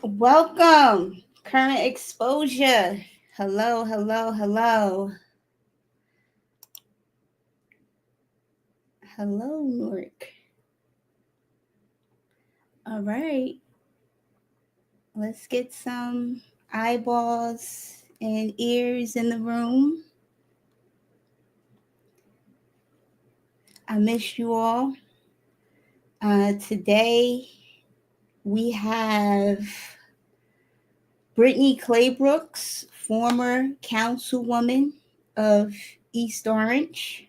Welcome, current exposure. Hello, hello, hello. Hello, Newark. All right, let's get some eyeballs and ears in the room. I miss you all. Today we have Brittany Claybrooks, former councilwoman of East Orange.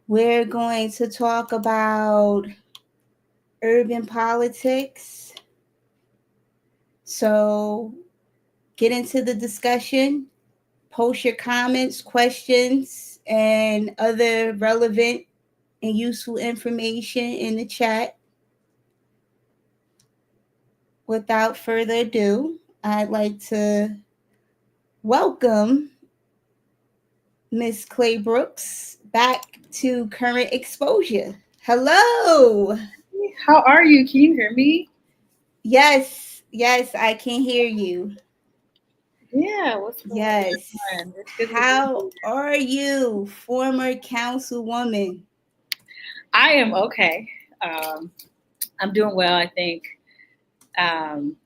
We're going to talk about urban politics. So get into the discussion, post your comments, questions, and other relevant and useful information in the chat. Without further ado, I'd like to welcome Miss Claybrooks back to Current Exposure. Hello. How are you? Can you hear me? Yes, yes, I can hear you. Yeah, what's going Yes. on? It's good to be How here. are you, former councilwoman? I am okay. Um, I'm doing well, I think. Um,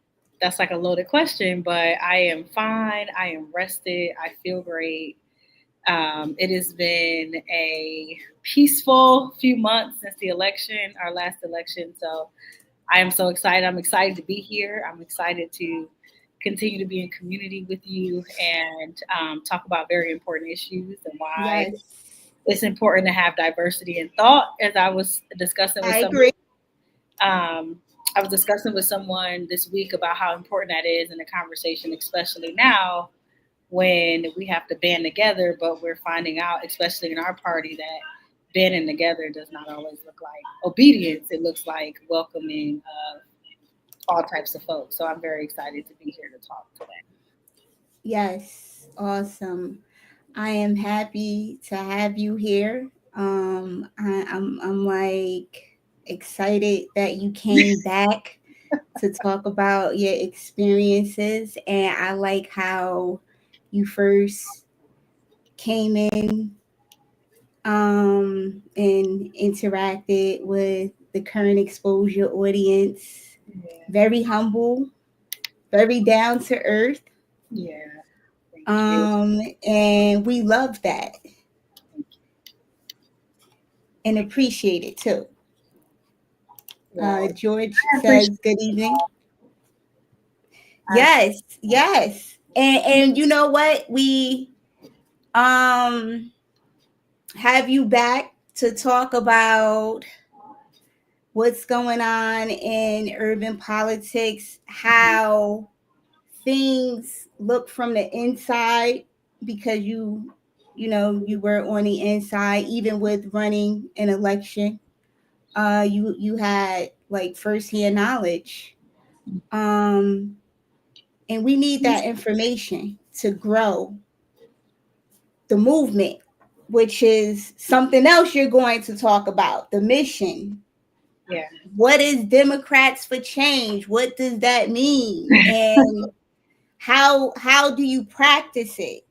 that's like a loaded question, but I am fine. I am rested. I feel great. It has been a peaceful few months since the election, our last election. So I am so excited. I'm excited to be here. I'm excited to continue to be in community with you and talk about very important issues and why Yes, it's important to have diversity in thought. As I was discussing with I someone, agree. um, I was discussing with someone this week about how important that is in the conversation, especially now when we have to band together, but we're finding out, especially in our party, that banding together does not always look like obedience. It looks like welcoming all types of folks. So I'm very excited to be here to talk today. Yes, awesome. I am happy to have you here. I'm like excited that you came back to talk about your experiences, and I like how you first came in and interacted with the current exposure audience. Yeah, Very humble, very down to earth. yeah. Thank you. And we love that and appreciate it too. Well, George I appreciate. says good evening. I, Yes, yes. And you know what? We um have you back to talk about what's going on in urban politics, how things look from the inside because you were on the inside even with running an election. You had like firsthand knowledge. Um and we need that information to grow the movement, which is something else you're going to talk about, the mission. yeah, What is Democrats for Change? What does that mean? And how do you practice it?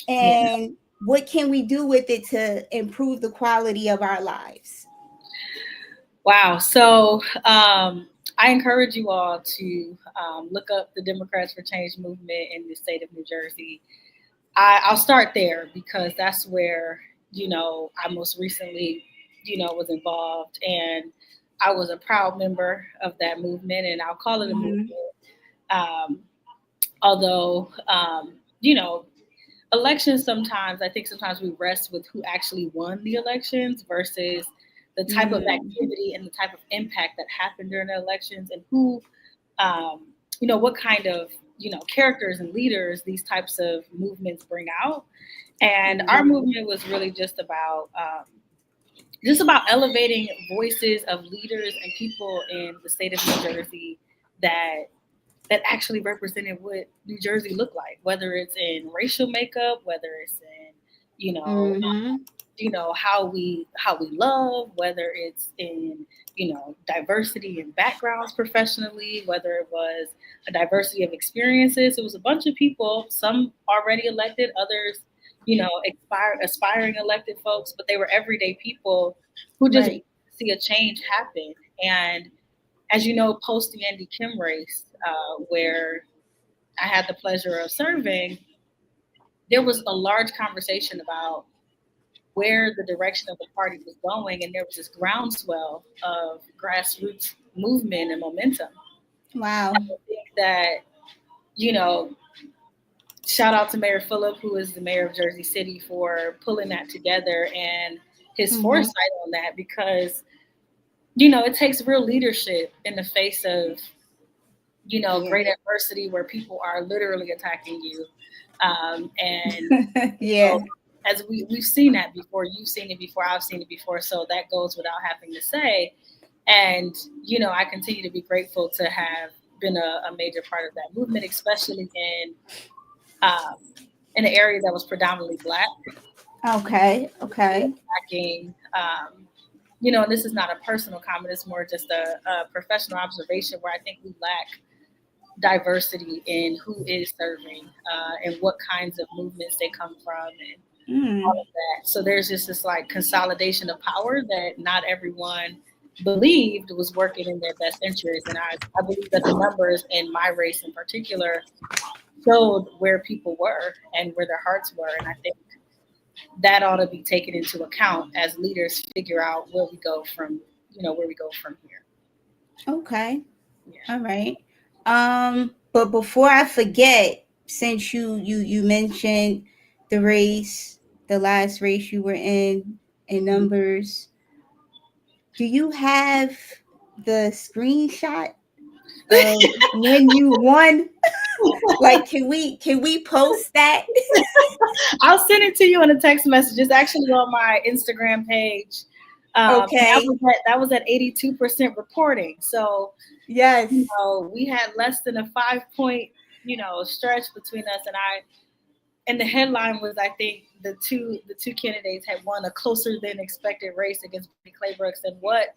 yeah. And what can we do with it to improve the quality of our lives? Wow. So I encourage you all to look up the Democrats for Change movement in the state of New Jersey. I'll start there because that's where, I most recently, was involved, and I was a proud member of that movement, and I'll call it a movement. Mm-hmm. Um, although, elections sometimes, I think sometimes we rest with who actually won the elections versus the type of Mm-hmm. activity and the type of impact that happened during the elections and who, um, what kind of, characters and leaders these types of movements bring out. And our movement was really just about elevating voices of leaders and people in the state of New Jersey that actually represented what New Jersey looked like, whether it's in racial makeup, whether it's in, you know, Mm-hmm. how we love, whether it's in diversity in backgrounds professionally, whether it was a diversity of experiences. It was a bunch of people, some already elected, others aspiring elected folks, but they were everyday people who just Right. see a change happen. And as you know, post the Andy Kim race, where I had the pleasure of serving, there was a large conversation about where the direction of the party was going, and there was this groundswell of grassroots movement and momentum. Wow. I think that, you know, shout out to Mayor Phillip, who is the mayor of Jersey City, for pulling that together and his Mm-hmm. foresight on that, because, it takes real leadership in the face of, Yeah. great adversity where people are literally attacking you. And Yeah. so as we've seen that before, you've seen it before, I've seen it before, so that goes without having to say. And I continue to be grateful to have been a major part of that movement, especially um, in an area that was predominantly Black, Okay. Okay. lacking. And this is not a personal comment; it's more just a professional observation where I think we lack diversity in who is serving, and what kinds of movements they come from, and all Mm. of that. So there's just this like consolidation of power that not everyone believed was working in their best interest. And I believe that the numbers in my race in particular showed where people were and where their hearts were. And I think that ought to be taken into account as leaders figure out where we go from here. Okay. Yeah. All right. But before I forget, since you mentioned the race, the last race you were in numbers, do you have the screenshot of when you won? Like, can we post that? I'll send it to you in a text message. It's actually on my Instagram page. Okay. That was at 82% reporting. So Yes. we had less than a 5 point stretch between us, and the headline was, I think the two candidates had won a closer than expected race against Brittany Claybrooks. And what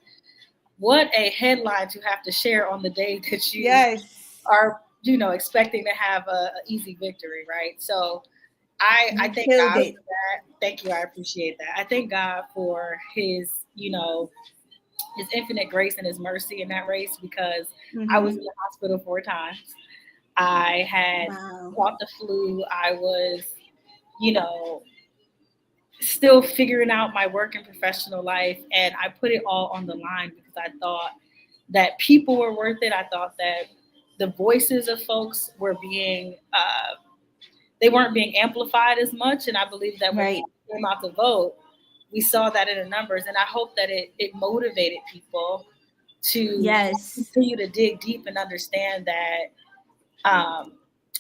a headline to have to share on the day that you Yes. are expecting to have a easy victory, right? So I You thank killed God it. for that. Thank you. I appreciate that. I thank God for his infinite grace and his mercy in that race, because I was Mm-hmm. in the hospital 4 times. I had Wow. caught the flu. I was, you know, still figuring out my work and professional life. And I put it all on the line because I thought that people were worth it. I thought that the voices of folks were they weren't being amplified as much. And I believe that when Right. people came out to vote, we saw that in the numbers. And I hope that it motivated people to Yes. continue to dig deep um,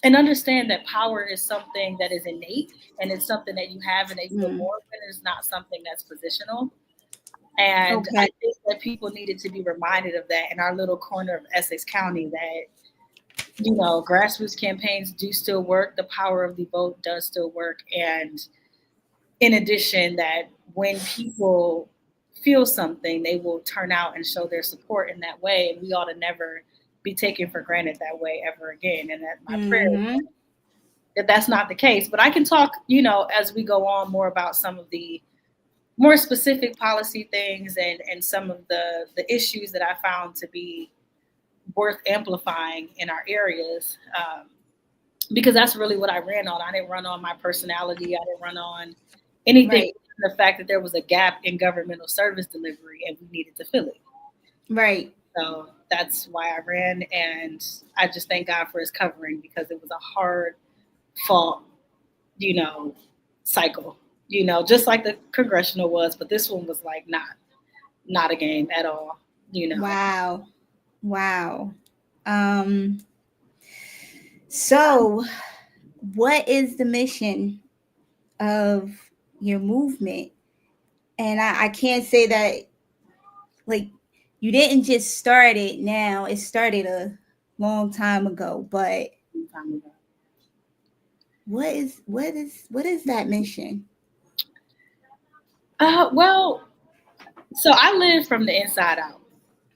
and understand that power is something that is innate, and it's something that you have and that you were Mm. born with. It's not something that's positional. And I Okay. think that people needed to be reminded of that in our little corner of Essex County, that grassroots campaigns do still work. The power of the vote does still work. And in addition, that when people feel something, they will turn out and show their support in that way. And we ought to never be taken for granted that way ever again. And that my prayer is Mm-hmm. that that's not the case. But I can talk, as we go on, more about some of the more specific policy things, and some of the issues that I found to be worth amplifying in our areas. Because that's really what I ran on. I didn't run on my personality. I didn't run on anything. Right. The fact that there was a gap in governmental service delivery and we needed to fill it. Right. So that's why I ran, and I just thank God for His covering, because it was a hard fought, you know, cycle. Just like the congressional was, but this one was like not a game at all. You know. Wow. Wow. Um, so what is the mission of your movement? And I can't say that, like, you didn't just start it now. It started a long time ago, but what is that mission? Well, so I live from the inside out.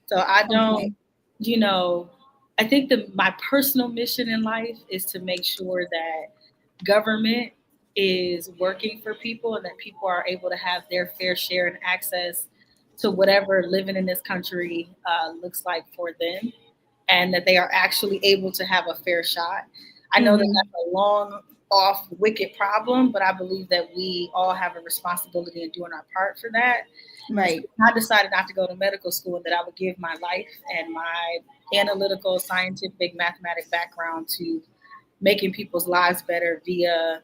So I don't, Okay. you know, I think that my personal mission in life is to make sure that government is working for people and that people are able to have their fair share and access to whatever living in this country looks like for them, and that they are actually able to have a fair shot. I know that Mm-hmm. that's a long off wicked problem, but I believe that we all have a responsibility in doing our part for that. And so Right. I decided not to go to medical school and that I would give my life and my analytical, scientific, mathematic background to making people's lives better via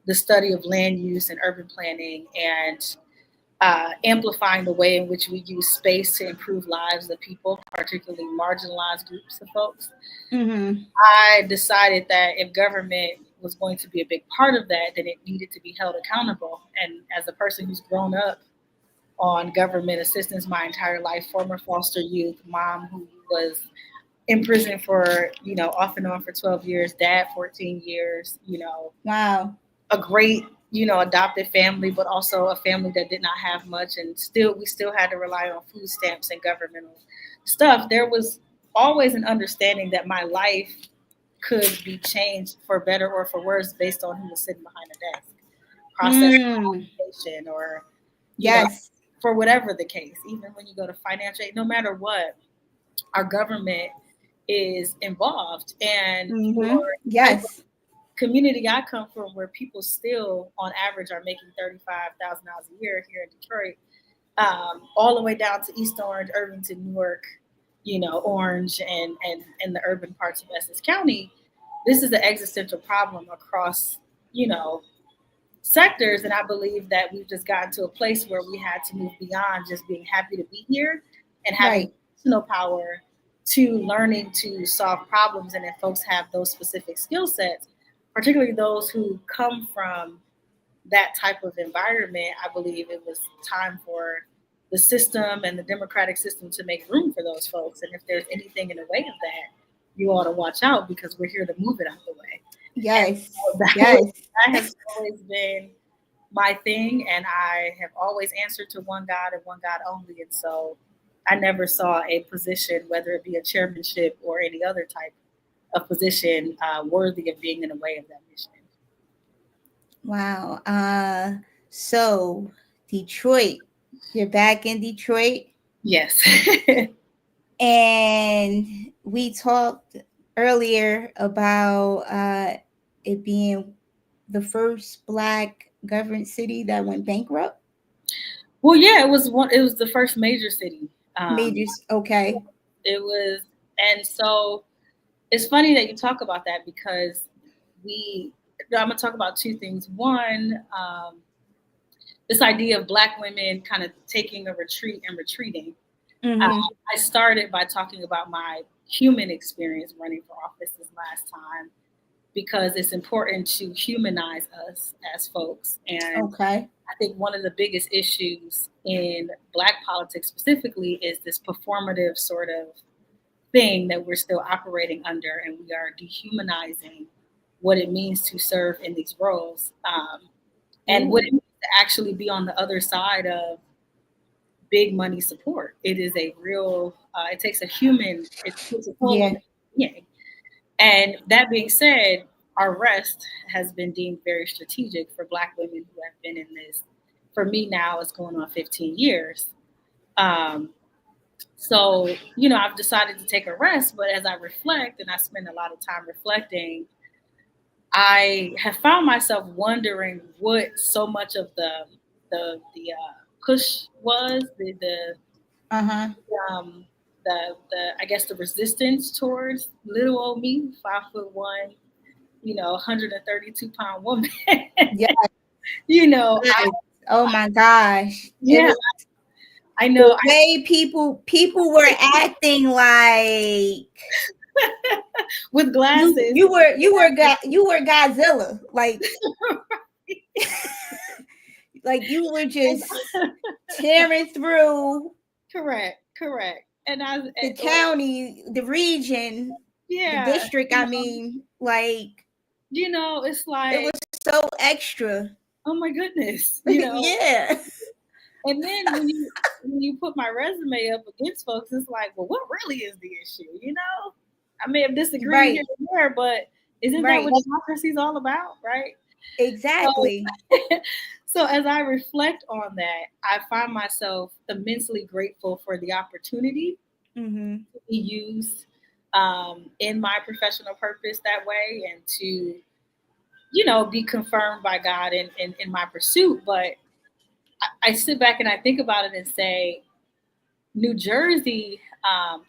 the study of land use and urban planning and amplifying the way in which we use space to improve lives of people, particularly marginalized groups of folks. Mm-hmm. I decided that if government was going to be a big part of that, then it needed to be held accountable. And as a person who's grown up on government assistance my entire life, former foster youth, mom who was in prison for, off and on for 12 years, dad 14 years, Wow. a great, adopted family, but also a family that did not have much. And still, we still had to rely on food stamps and governmental stuff. There was always an understanding that my life could be changed for better or for worse based on who was sitting behind the desk, processing Mm. application, or, you know, Yes. for whatever the case, even when you go to financial aid, no matter what, our government is involved. And for Mm-hmm. the type of Yes. community I come from, where people still, on average, are making $35,000 a year here in Detroit, all the way down to East Orange, Irvington, Newark, Orange, and the urban parts of Essex County. This is an existential problem across, you know, sectors, and I believe that we've just gotten to a place where we had to move beyond just being happy to be here and having Right. personal power to learning to solve problems. And if folks have those specific skill sets, particularly those who come from that type of environment, I believe it was time for the system and the democratic system to make room for those folks. And if there's anything in the way of that, you ought to watch out, because we're here to move it out the way. And Yes. so Yes. that has always been my thing, and I have always answered to one God and one God only. And so I never saw a position, whether it be a chairmanship or any other type of position, worthy of being in the way of that mission. Wow. So Detroit, you're back in Detroit, Yes. and we talked earlier about it being the first Black governed city that went bankrupt. Well, yeah, it was one. It was the first major city. Um, Majors. Okay. it was, and so it's funny that you talk about that, because we. I'm gonna talk about two things. One, this idea of Black women kind of taking a retreat and retreating. Uh, Mm-hmm. I started by talking about my human experience running for office this last time, because it's important to humanize us as folks. And Okay. I think one of the biggest issues in Black politics specifically is this performative sort of thing that we're still operating under, and we are dehumanizing what it means to serve in these roles, and what Ooh. it means to actually be on the other side of big money support. It is a real, it takes a human, it takes a toll on Yeah. the being. And that being said, our rest has been deemed very strategic for Black women who have been in this. For me now, it's going on 15 years. Um, so, I've decided to take a rest, but as I reflect, and I spend a lot of time reflecting, I have found myself wondering what so much of the push was, Uh-huh. um, the I guess the resistance towards little old me, 5'1", 132-pound woman. Yeah. I Oh my gosh. It yeah, was I the know. way people were acting like With you glasses. you were Godzilla. Like you were just tearing through Correct. And the county, the region, the yeah, district. I mean, like it's it was like, so extra. oh my goodness, Yeah. And then when you put my resume up against folks, it's like, well, what really is the issue? I may have disagreed here Right. and there, but isn't that Right. what democracy is all about, right? So, Exactly. so as I reflect on that, I find myself immensely grateful for the opportunity Mm-hmm. to be used in my professional purpose that way, and to be confirmed by God in my pursuit. But I sit back and I think about it and say, New Jersey,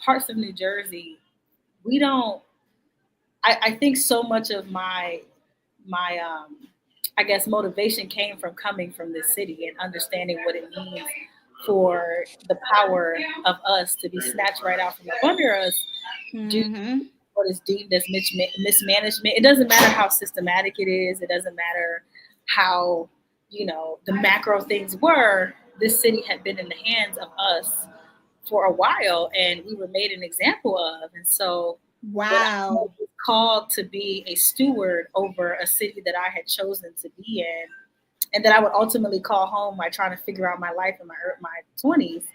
parts of New Jersey, we don't. I think so much of my I guess motivation came from coming from this city and understanding what it means for the power of us to be snatched right out from under us due to Mm-hmm. what is deemed as mismanagement. It doesn't matter how systematic it is. It doesn't matter how the macro things were. This city had been in the hands of us for a while, and we were made an example of. And so when I was Wow. called to be a steward over a city that I had chosen to be in, and that I would ultimately call home by trying to figure out my life in my 20s,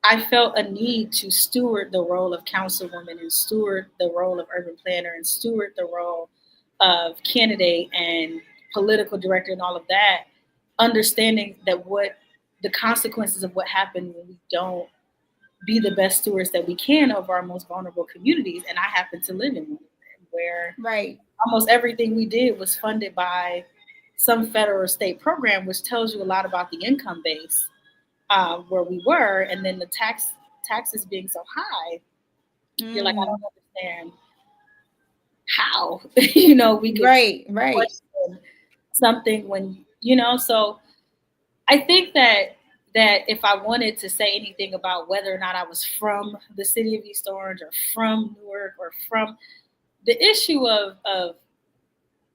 I felt a need to steward the role of councilwoman, and steward the role of urban planner, and steward the role of candidate and political director and all of that, understanding that what the consequences of what happened when we don't be the best stewards that we can of our most vulnerable communities. And I happen to live in one of them, where Right. almost everything we did was funded by some federal or state program, which tells you a lot about the income base where we were. And then the taxes being so high, you're like, I Mm. don't understand how we could Right. Right. question something when. So I think that if I wanted to say anything about whether or not I was from the city of East Orange, or from Newark, or from the issue of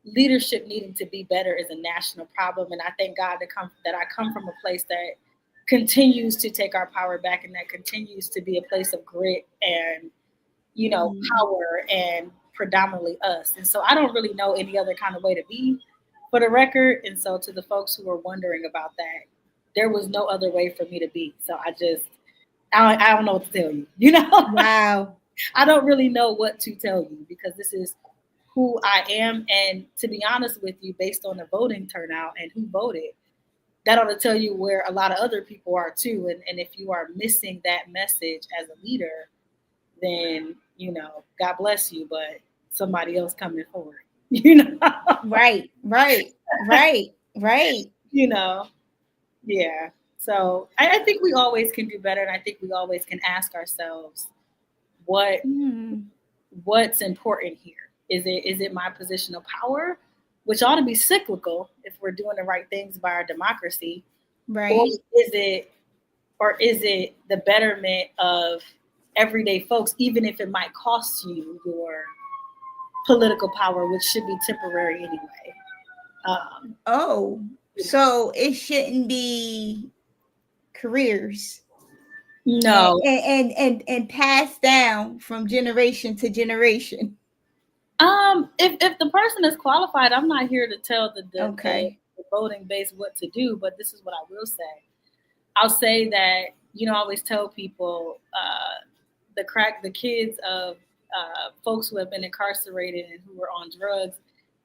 leadership needing to be better, is a national problem. And I thank God that I come from a place that continues to take our power back, and that continues to be a place of grit and Mm. power, and predominantly us. And so I don't really know any other kind of way to be, for the record. And so to the folks who are wondering about that, there was no other way for me to be. So I don't know what to tell you. Wow. I don't really know what to tell you, because this is who I am. And to be honest with you, based on the voting turnout and who voted, that ought to tell you where a lot of other people are too. And if you are missing that message as a leader, then God bless you, but somebody else coming forward. you know Right. Right. Right. Right. you know yeah. So I think we always can do better, and I think we always can ask ourselves what Mm. what's important here. Is it my position of power, which ought to be cyclical if we're doing the right things by our democracy, or Right. is it the betterment of everyday folks, even if it might cost you your political power, which should be temporary anyway. Um, Oh, so it shouldn't be careers and no, and passed down from generation to generation. if the person is qualified, I'm not here to tell Okay. the voting base what to do, but this is what I will say. I'll say that I always tell people the kids of folks who have been incarcerated and who were on drugs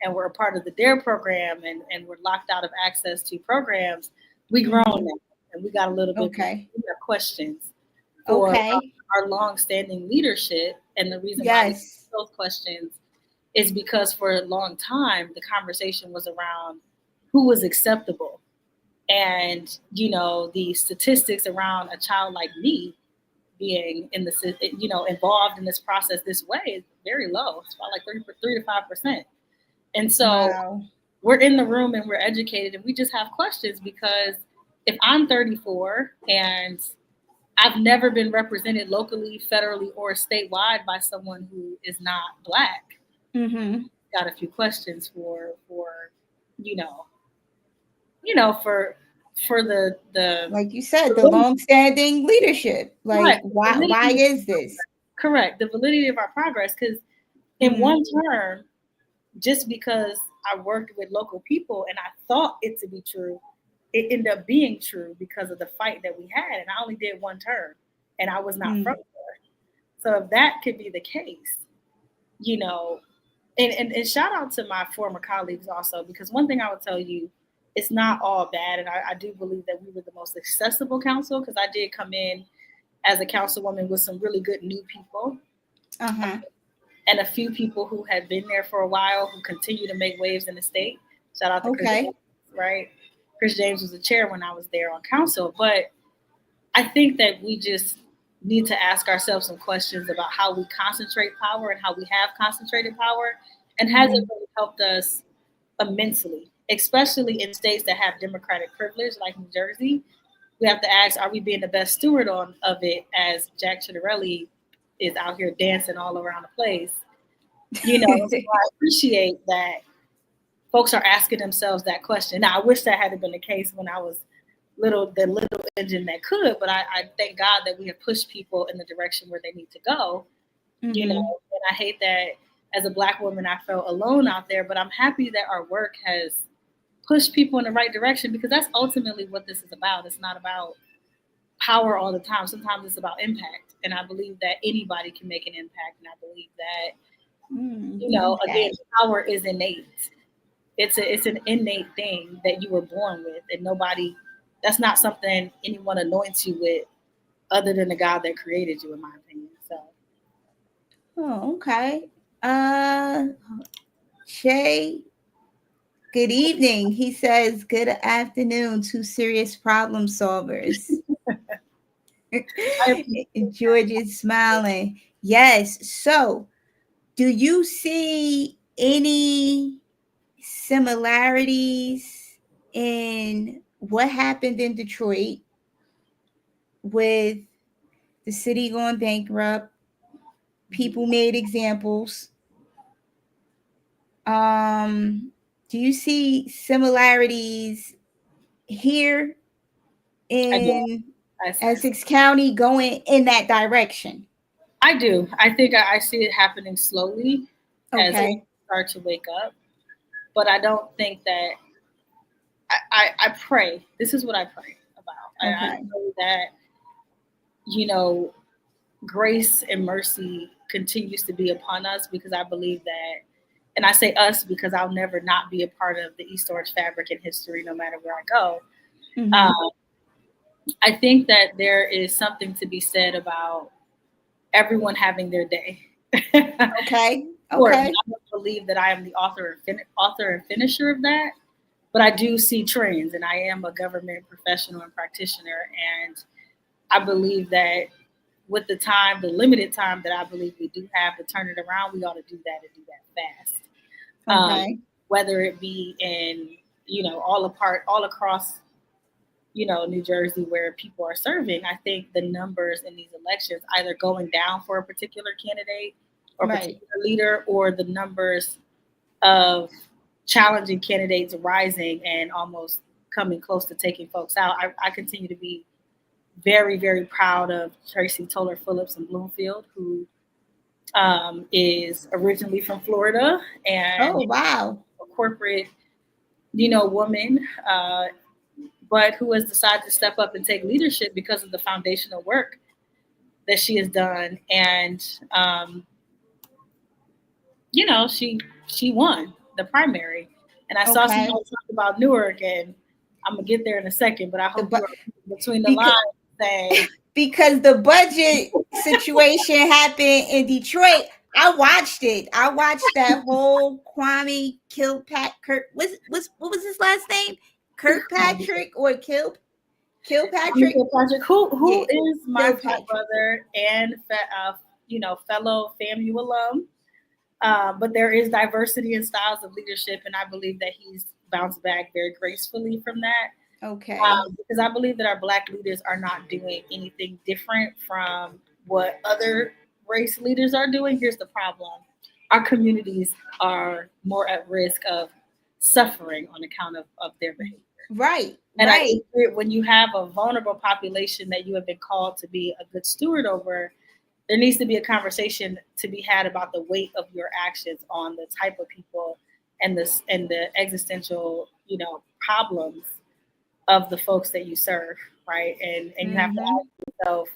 and were a part of the DARE program, and were locked out of access to programs. We grown Mm-hmm. now, and we got a little bit more. Okay. We have questions for Okay. our long-standing leadership, and the reason why we Yes. ask those questions is because for a long time the conversation was around who was acceptable. And the statistics around a child like me being involved in this process this way is very low. It's about like 3 to 5%. And so Wow. we're in the room and we're educated, and we just have questions, because if I'm 34 and I've never been represented locally, federally, or statewide by someone who is not Black, Mm-hmm. got a few questions you know for the Like you said, the validity. long-standing leadership. Like, Correct. The why validity, is this? correct. The validity of our progress. Because in Mm-hmm. one term, just because I worked with local people and I thought it to be true, it ended up being true because of the fight that we had. And I only did one term, and I was not from there. So if that could be the case, you know, and shout out to my former colleagues also, because one thing I would tell you, it's not all bad. And I do believe that we were the most accessible council, because I did come in as a councilwoman with some really good new people. And a few people who had been there for a while who continue to make waves in the state. Shout out to Chris James, right? Chris James was the chair when I was there on council. But I think that we just need to ask ourselves some questions about how we concentrate power and how we have concentrated power. And has it really helped us immensely, especially in states that have democratic privilege like New Jersey? We have to ask, are we being the best steward of it, as Jack Ciattarelli is out here dancing all around the place? You know, so I appreciate that folks are asking themselves that question. Now, I wish that had been the case when I was the little engine that could, but I thank God that we have pushed people in the direction where they need to go. You know, and I hate that as a Black woman, I felt alone out there, but I'm happy that our work has pushed people in the right direction, because that's ultimately what this is about. It's not about power all the time. Sometimes it's about impact. And I believe that anybody can make an impact. And I believe that, you know, again, power is innate. It's an innate thing that you were born with, and that's not something anyone anoints you with other than the God that created you, in my opinion. So. Oh, okay. Shay, good evening. He says, good afternoon, two serious problem solvers. George is smiling. Yes. So, do you see any similarities in what happened in Detroit with the city going bankrupt? People made examples. Do you see similarities here in Essex County going in that direction? I do. I think I see it happening slowly as we start to wake up. But I don't think that I pray. This is what I pray about. I pray that, you know, grace and mercy continues to be upon us, because I believe that, and I say us because I'll never not be a part of the East Orange fabric in history, no matter where I go. I think that there is something to be said about everyone having their day. Okay. I don't believe that I am the author and finisher of that, but I do see trends, and I am a government professional and practitioner, and I believe that with the limited time that I believe we do have to turn it around, we ought to do that and do that fast. Whether it be in, you know, all across, you know, New Jersey where people are serving, I think the numbers in these elections either going down for a particular candidate or particular leader, or the numbers of challenging candidates rising and almost coming close to taking folks out. I continue to be very, very proud of Tracy Toller Phillips in Bloomfield, who is originally from Florida and a corporate, you know, woman, but who has decided to step up and take leadership because of the foundational work that she has done. And, you know, she won the primary. And I saw somebody talk about Newark, and I'm going to get there in a second, but I hope you're between the lines saying. Because the budget situation happened in Detroit. I watched it. I watched that whole Kwame Kilpatrick. What was his last name? Kirkpatrick or Kilpatrick? Kilpatrick, who is my brother and you know, fellow FAMU alum. But there is diversity in styles of leadership, and I believe that he's bounced back very gracefully from that. Because I believe that our Black leaders are not doing anything different from what other race leaders are doing. Here's the problem. Our communities are more at risk of suffering on account of their behavior. And I think when you have a vulnerable population that you have been called to be a good steward over, there needs to be a conversation to be had about the weight of your actions on the type of people and the existential, you know, problems of the folks that you serve, right? And you have to ask yourself,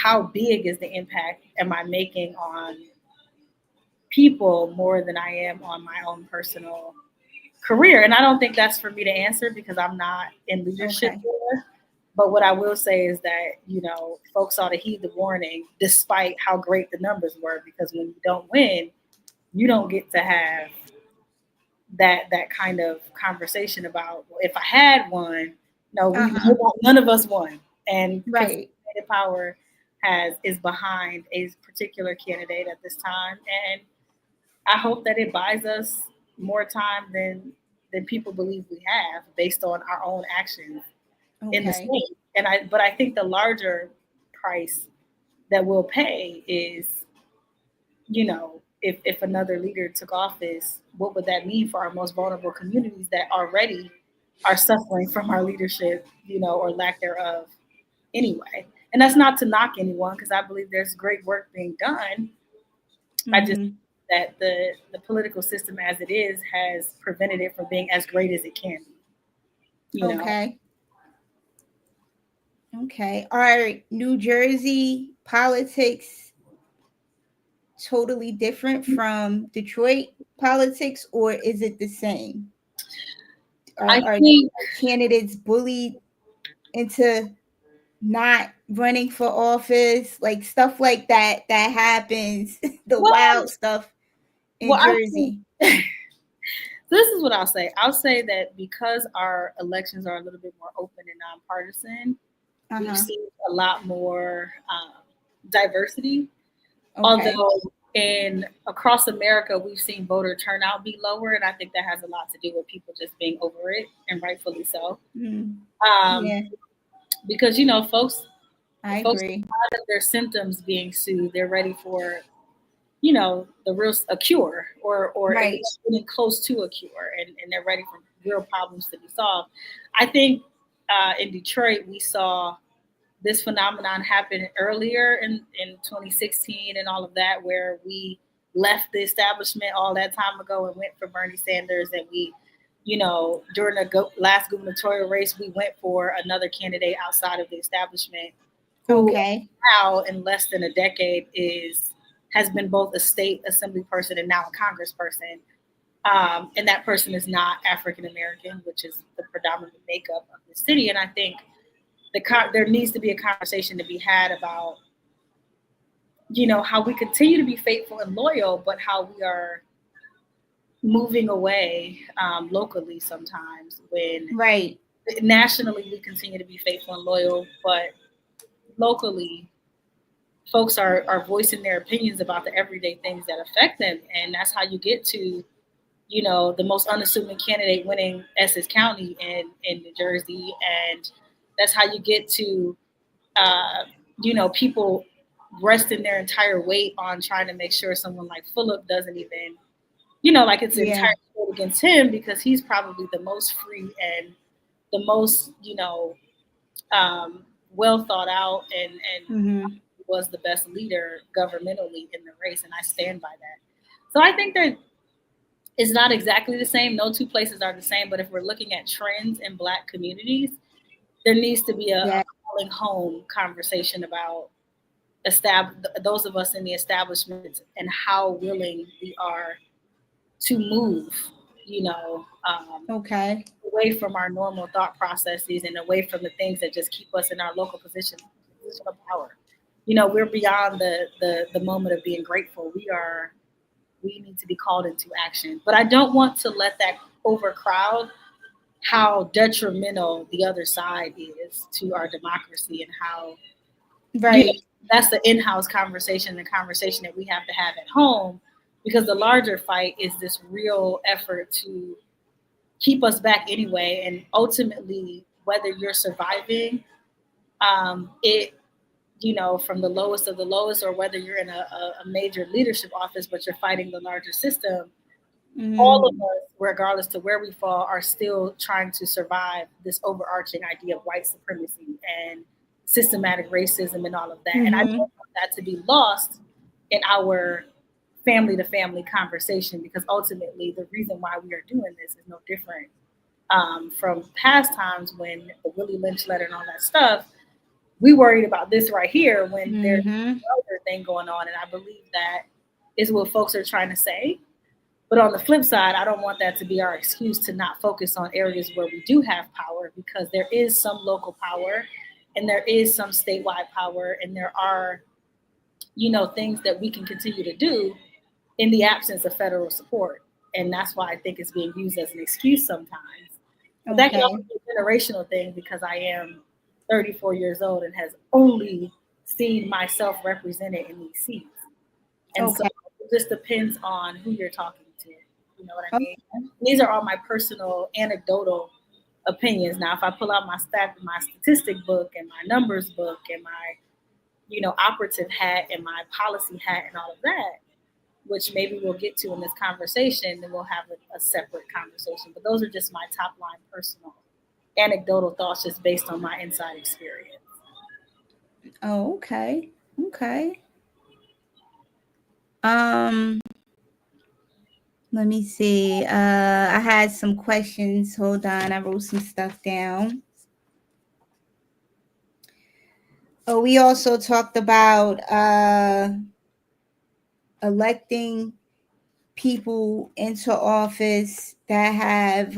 how big is the impact am I making on people more than I am on my own personal career? And I don't think that's for me to answer because I'm not in leadership Okay. there. But what I will say is that, folks ought to heed the warning despite how great the numbers were, because when you don't win, you don't get to have that kind of conversation about, well, if I had one, no, none of us won. And Right. consolidated power is behind a particular candidate at this time. And I hope that it buys us more time than people believe we have based on our own actions in the Okay. state. But I think the larger price that we'll pay is, if another leader took office, what would that mean for our most vulnerable communities that already are suffering from our leadership, or lack thereof anyway? And that's not to knock anyone, because I believe there's great work being done. I just that the political system as it is has prevented it from being as great as it can be. Okay. Okay. Are New Jersey politics totally different from Detroit politics, or is it the same? Are think candidates bullied into not running for office, like stuff like that happens? The wild stuff in Jersey. This is what I'll say. I'll say that because our elections are a little bit more open and nonpartisan, we've seen a lot more diversity. Okay. Although across America, we've seen voter turnout be lower, and I think that has a lot to do with people just being over it, and rightfully so. Yeah. Because folks I folks agree. tired of their symptoms being soothed. They're ready for a cure, or at Right. least getting close to a cure, and they're ready for real problems to be solved. I think in Detroit we saw this phenomenon happen earlier in 2016 and all of that, where we left the establishment all that time ago and went for Bernie Sanders, and we, during the last gubernatorial race, we went for another candidate outside of the establishment, who now in less than a decade has been both a state assembly person and now a congressperson. And that person is not African American, which is the predominant makeup of the city. And I think there needs to be a conversation to be had about, how we continue to be faithful and loyal, but how we are moving away locally sometimes, when nationally we continue to be faithful and loyal, but locally folks are voicing their opinions about the everyday things that affect them. And that's how you get to, the most unassuming candidate winning Essex County in New Jersey. And that's how you get to, people resting their entire weight on trying to make sure someone like Philip doesn't even, like it's an entire vote against him, because he's probably the most free and the most, well thought out and was the best leader governmentally in the race. And I stand by that. So I think that it's not exactly the same. No two places are the same. But if we're looking at trends in Black communities, there needs to be a calling home conversation about those of us in the establishment and how willing we are to move, away from our normal thought processes and away from the things that just keep us in our local position of power. We're beyond the moment of being grateful. We need to be called into action. But I don't want to let that overcrowd how detrimental the other side is to our democracy, and how that's the in-house conversation, the conversation that we have to have at home, because the larger fight is this real effort to keep us back anyway. And ultimately, whether you're surviving it, from the lowest of the lowest, or whether you're in a major leadership office, but you're fighting the larger system, all of us, regardless to where we fall, are still trying to survive this overarching idea of white supremacy and systematic racism and all of that. And I don't want that to be lost in our family to family conversation, because ultimately the reason why we are doing this is no different from past times when the Willie Lynch letter and all that stuff, we worried about this right here when there's another thing going on. And I believe that is what folks are trying to say. But on the flip side, I don't want that to be our excuse to not focus on areas where we do have power, because there is some local power and there is some statewide power, and there are, things that we can continue to do in the absence of federal support. And that's why I think it's being used as an excuse sometimes. But that can also be a generational thing, because I am 34 years old and has only seen myself represented in these seats. And so it just depends on who you're talking to. You know what I mean? These are all my personal anecdotal opinions. Now, if I pull out my statistic book and my numbers book and my, operative hat and my policy hat and all of that, which maybe we'll get to in this conversation, then we'll have a separate conversation. But those are just my top line personal anecdotal thoughts, just based on my inside experience. Oh, okay. Okay. Let me see. I had some questions. Hold on. I wrote some stuff down. Oh, we also talked about electing people into office that have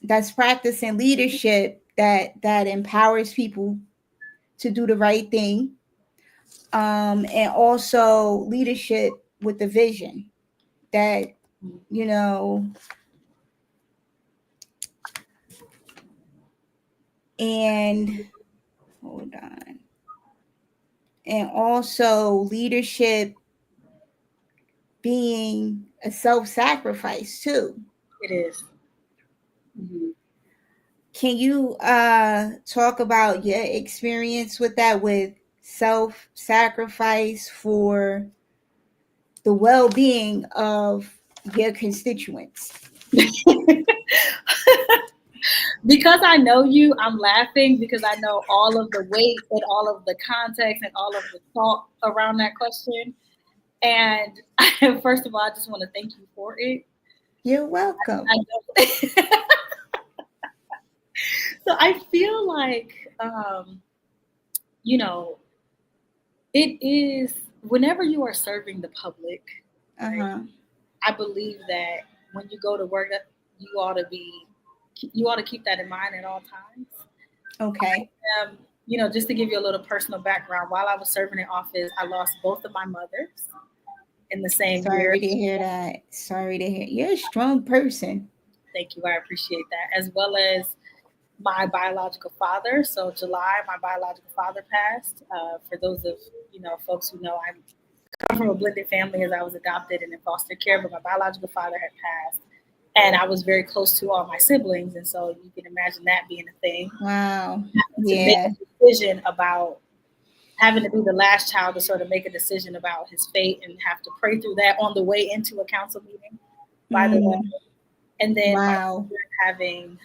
that's practicing leadership that empowers people to do the right thing, and also leadership with the vision that, and hold on, and also leadership being a self-sacrifice too. It is. Mm-hmm. Can you talk about your experience with that, with self-sacrifice for the well-being of your constituents? Because I know you, I'm laughing because I know all of the weight and all of the context and all of the thought around that question. And first of all, I just want to thank you for it. You're welcome. So I feel like, it is, whenever you are serving the public, right, I believe that when you go to work, you ought to keep that in mind at all times. Okay. Just to give you a little personal background, while I was serving in office, I lost both of my mothers in the same year. Sorry to hear that. Sorry to hear. You're a strong person. Thank you. I appreciate that. As well as my biological father. So July, my biological father passed. For those of folks who know, I come from a blended family, as I was adopted and in foster care, but my biological father had passed. And I was very close to all my siblings, and so you can imagine that being a thing. Wow. To make a decision about having to be the last child, to sort of make a decision about his fate and have to pray through that on the way into a council meeting, by the way. And then having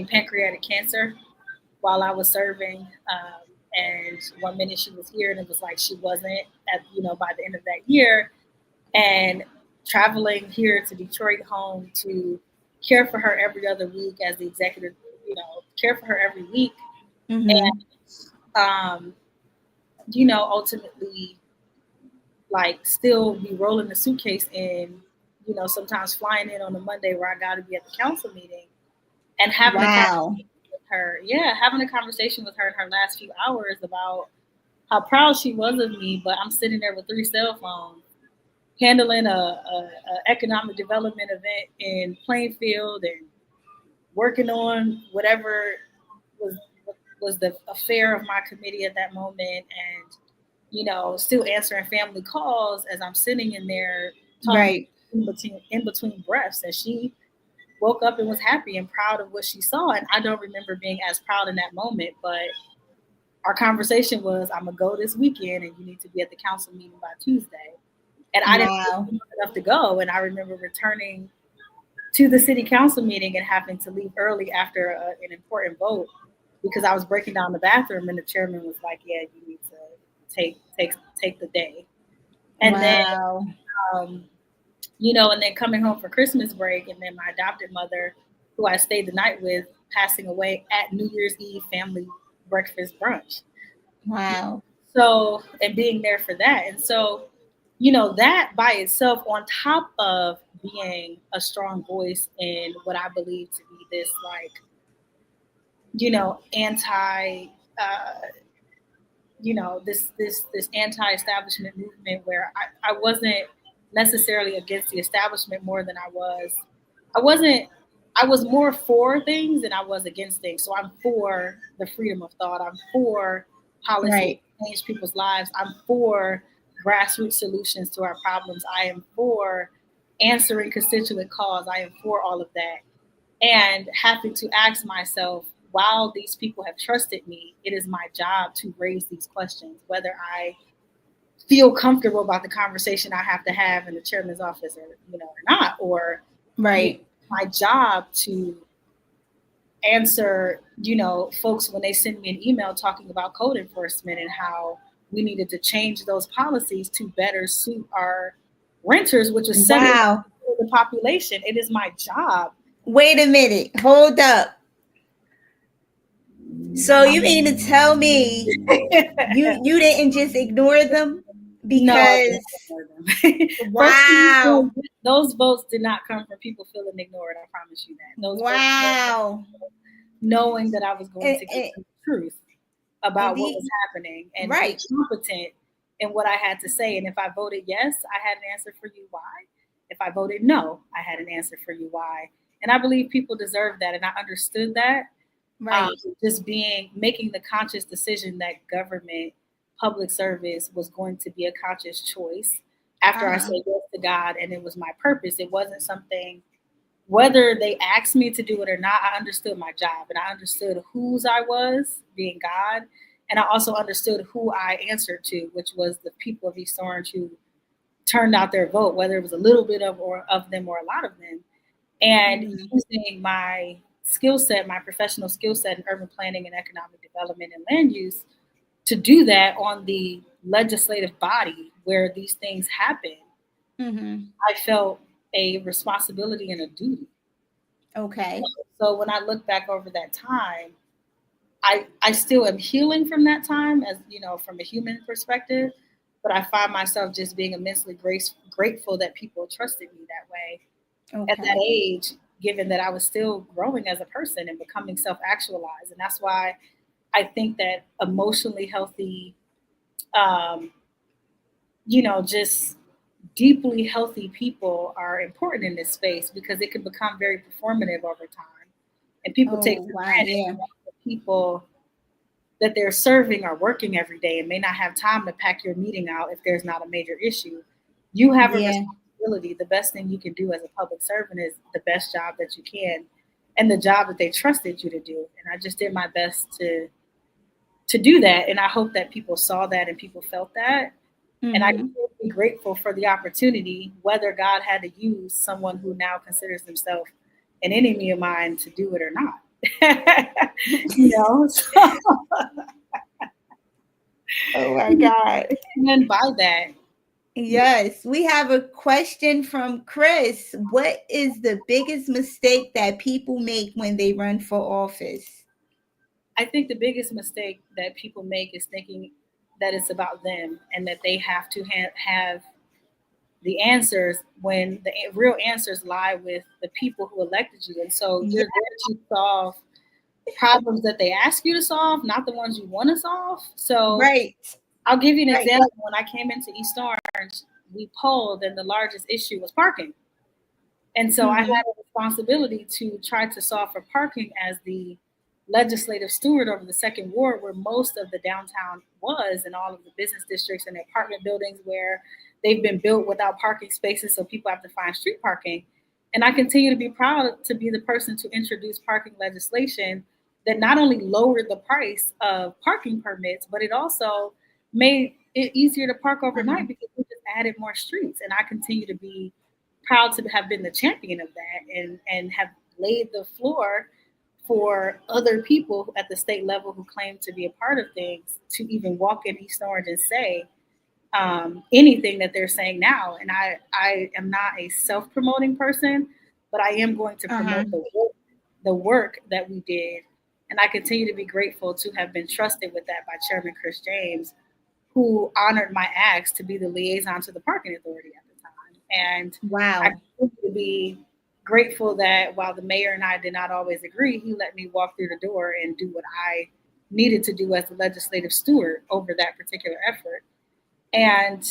pancreatic cancer while I was serving. And one minute she was here and it was like she wasn't by the end of that year. And traveling here to Detroit home to care for her every other week as the executive, care for her every week. And, ultimately, like, still be rolling the suitcase in, sometimes flying in on a Monday where I got to be at the council meeting and having a conversation with her. Yeah, having a conversation with her in her last few hours about how proud she was of me, but I'm sitting there with 3 cell phones, handling a economic development event in Plainfield and working on whatever was the affair of my committee at that moment, and still answering family calls as I'm sitting in there talking in between breaths. And she woke up and was happy and proud of what she saw. And I don't remember being as proud in that moment, but our conversation was, I'm gonna go this weekend and you need to be at the council meeting by Tuesday. And I didn't have enough to go. And I remember returning to the city council meeting and having to leave early after an important vote because I was breaking down the bathroom and the chairman was like, yeah, you need to take the day. And then, and then coming home for Christmas break, and then my adopted mother, who I stayed the night with, passing away at New Year's Eve family breakfast brunch. Wow. So, and being there for that. And so, that by itself, on top of being a strong voice in what I believe to be this, like, anti, this anti-establishment movement where I wasn't necessarily against the establishment more than I wasn't I was more for things than I was against things. So I'm for the freedom of thought. I'm for policy Right. to change people's lives. I'm for grassroots solutions to our problems. I am for answering constituent calls. I am for all of that. And having to ask myself, while these people have trusted me, it is my job to raise these questions, whether I feel comfortable about the conversation I have to have in the chairman's office, or not, or Right. my job to answer, folks when they send me an email talking about code enforcement and how we needed to change those policies to better suit our renters, which is 70% Wow. of the population. It is my job. Wait a minute. Hold up. So you mean to tell me you didn't just ignore them No, I because didn't ignore them. First wow. those votes did not come from people feeling ignored. I promise you that. Those votes came from Wow. knowing that I was going And, to get and, the truth and about what was the happening and be right. competent in what I had to say. And if I voted yes, I had an answer for you why. If I voted no, I had an answer for you why. And I believe people deserve that. And I understood that. Um, Right. just making the conscious decision that government public service was going to be a conscious choice after I Uh-huh. said yes to God, and it was my purpose. It wasn't something, whether they asked me to do it or not, I understood my job and I understood whose I was, being God. And I also understood who I answered to, which was the people of East Orange who turned out their vote, whether it was a little bit of them or a lot of them. And Mhm. using my skill set, my professional skill set in urban planning and economic development and land use to do that on the legislative body where these things happen, Mhm. I felt a responsibility and a duty. Okay. So when I look back over that time, I still am healing from that time, as from a human perspective, but I find myself just being immensely grateful that people trusted me that way at that Okay. age, given that I was still growing as a person and becoming self actualized. And that's why I think that emotionally healthy, um, just deeply healthy people are important in this space because it can become very performative over time. And people take Oh for wow. granted Yeah. that the people that they're serving are working every day and may not have time to pack your meeting out if there's not a major issue. You have a Yeah. responsibility. The best thing you can do as a public servant is the best job that you can and the job that they trusted you to do. And I just did my best to do that. And I hope that people saw that and people felt that. And I Mhm. be grateful for the opportunity, whether God had to use someone who now considers himself an enemy of mine to do it or not. So, Oh my God. and by that, Yes, we have a question from Chris. What is the biggest mistake that people make when they run for office? I think the biggest mistake that people make is thinking that it's about them and that they have to have the answers when the real answers lie with the people who elected you. And so Yeah. you're there to solve problems that they ask you to solve, not the ones you want to solve. So Right. I'll give you an Right. example. When I came into East Orange, we polled, and the largest issue was parking. And so I had Mhm. a responsibility to try to solve for parking as the legislative steward over the second ward, where most of the downtown was, and all of the business districts and the apartment buildings where they've been built without parking spaces, so people have to find street parking. And I continue to be proud to be the person to introduce parking legislation that not only lowered the price of parking permits, but it also made it easier to park overnight Uh-huh. because we just added more streets. And I continue to be proud to have been the champion of that and have laid the floor for other people at the state level who claim to be a part of things to even walk in East Orange and say, anything that they're saying now. And I am not a self-promoting person, but I am going to promote the work that we did. And I continue to be grateful to have been trusted with that by Chairman Chris James, who honored my ask to be the liaison to the parking authority at the time. And I Wow. continue to be grateful that while the mayor and I did not always agree, he let me walk through the door and do what I needed to do as the legislative steward over that particular effort. And,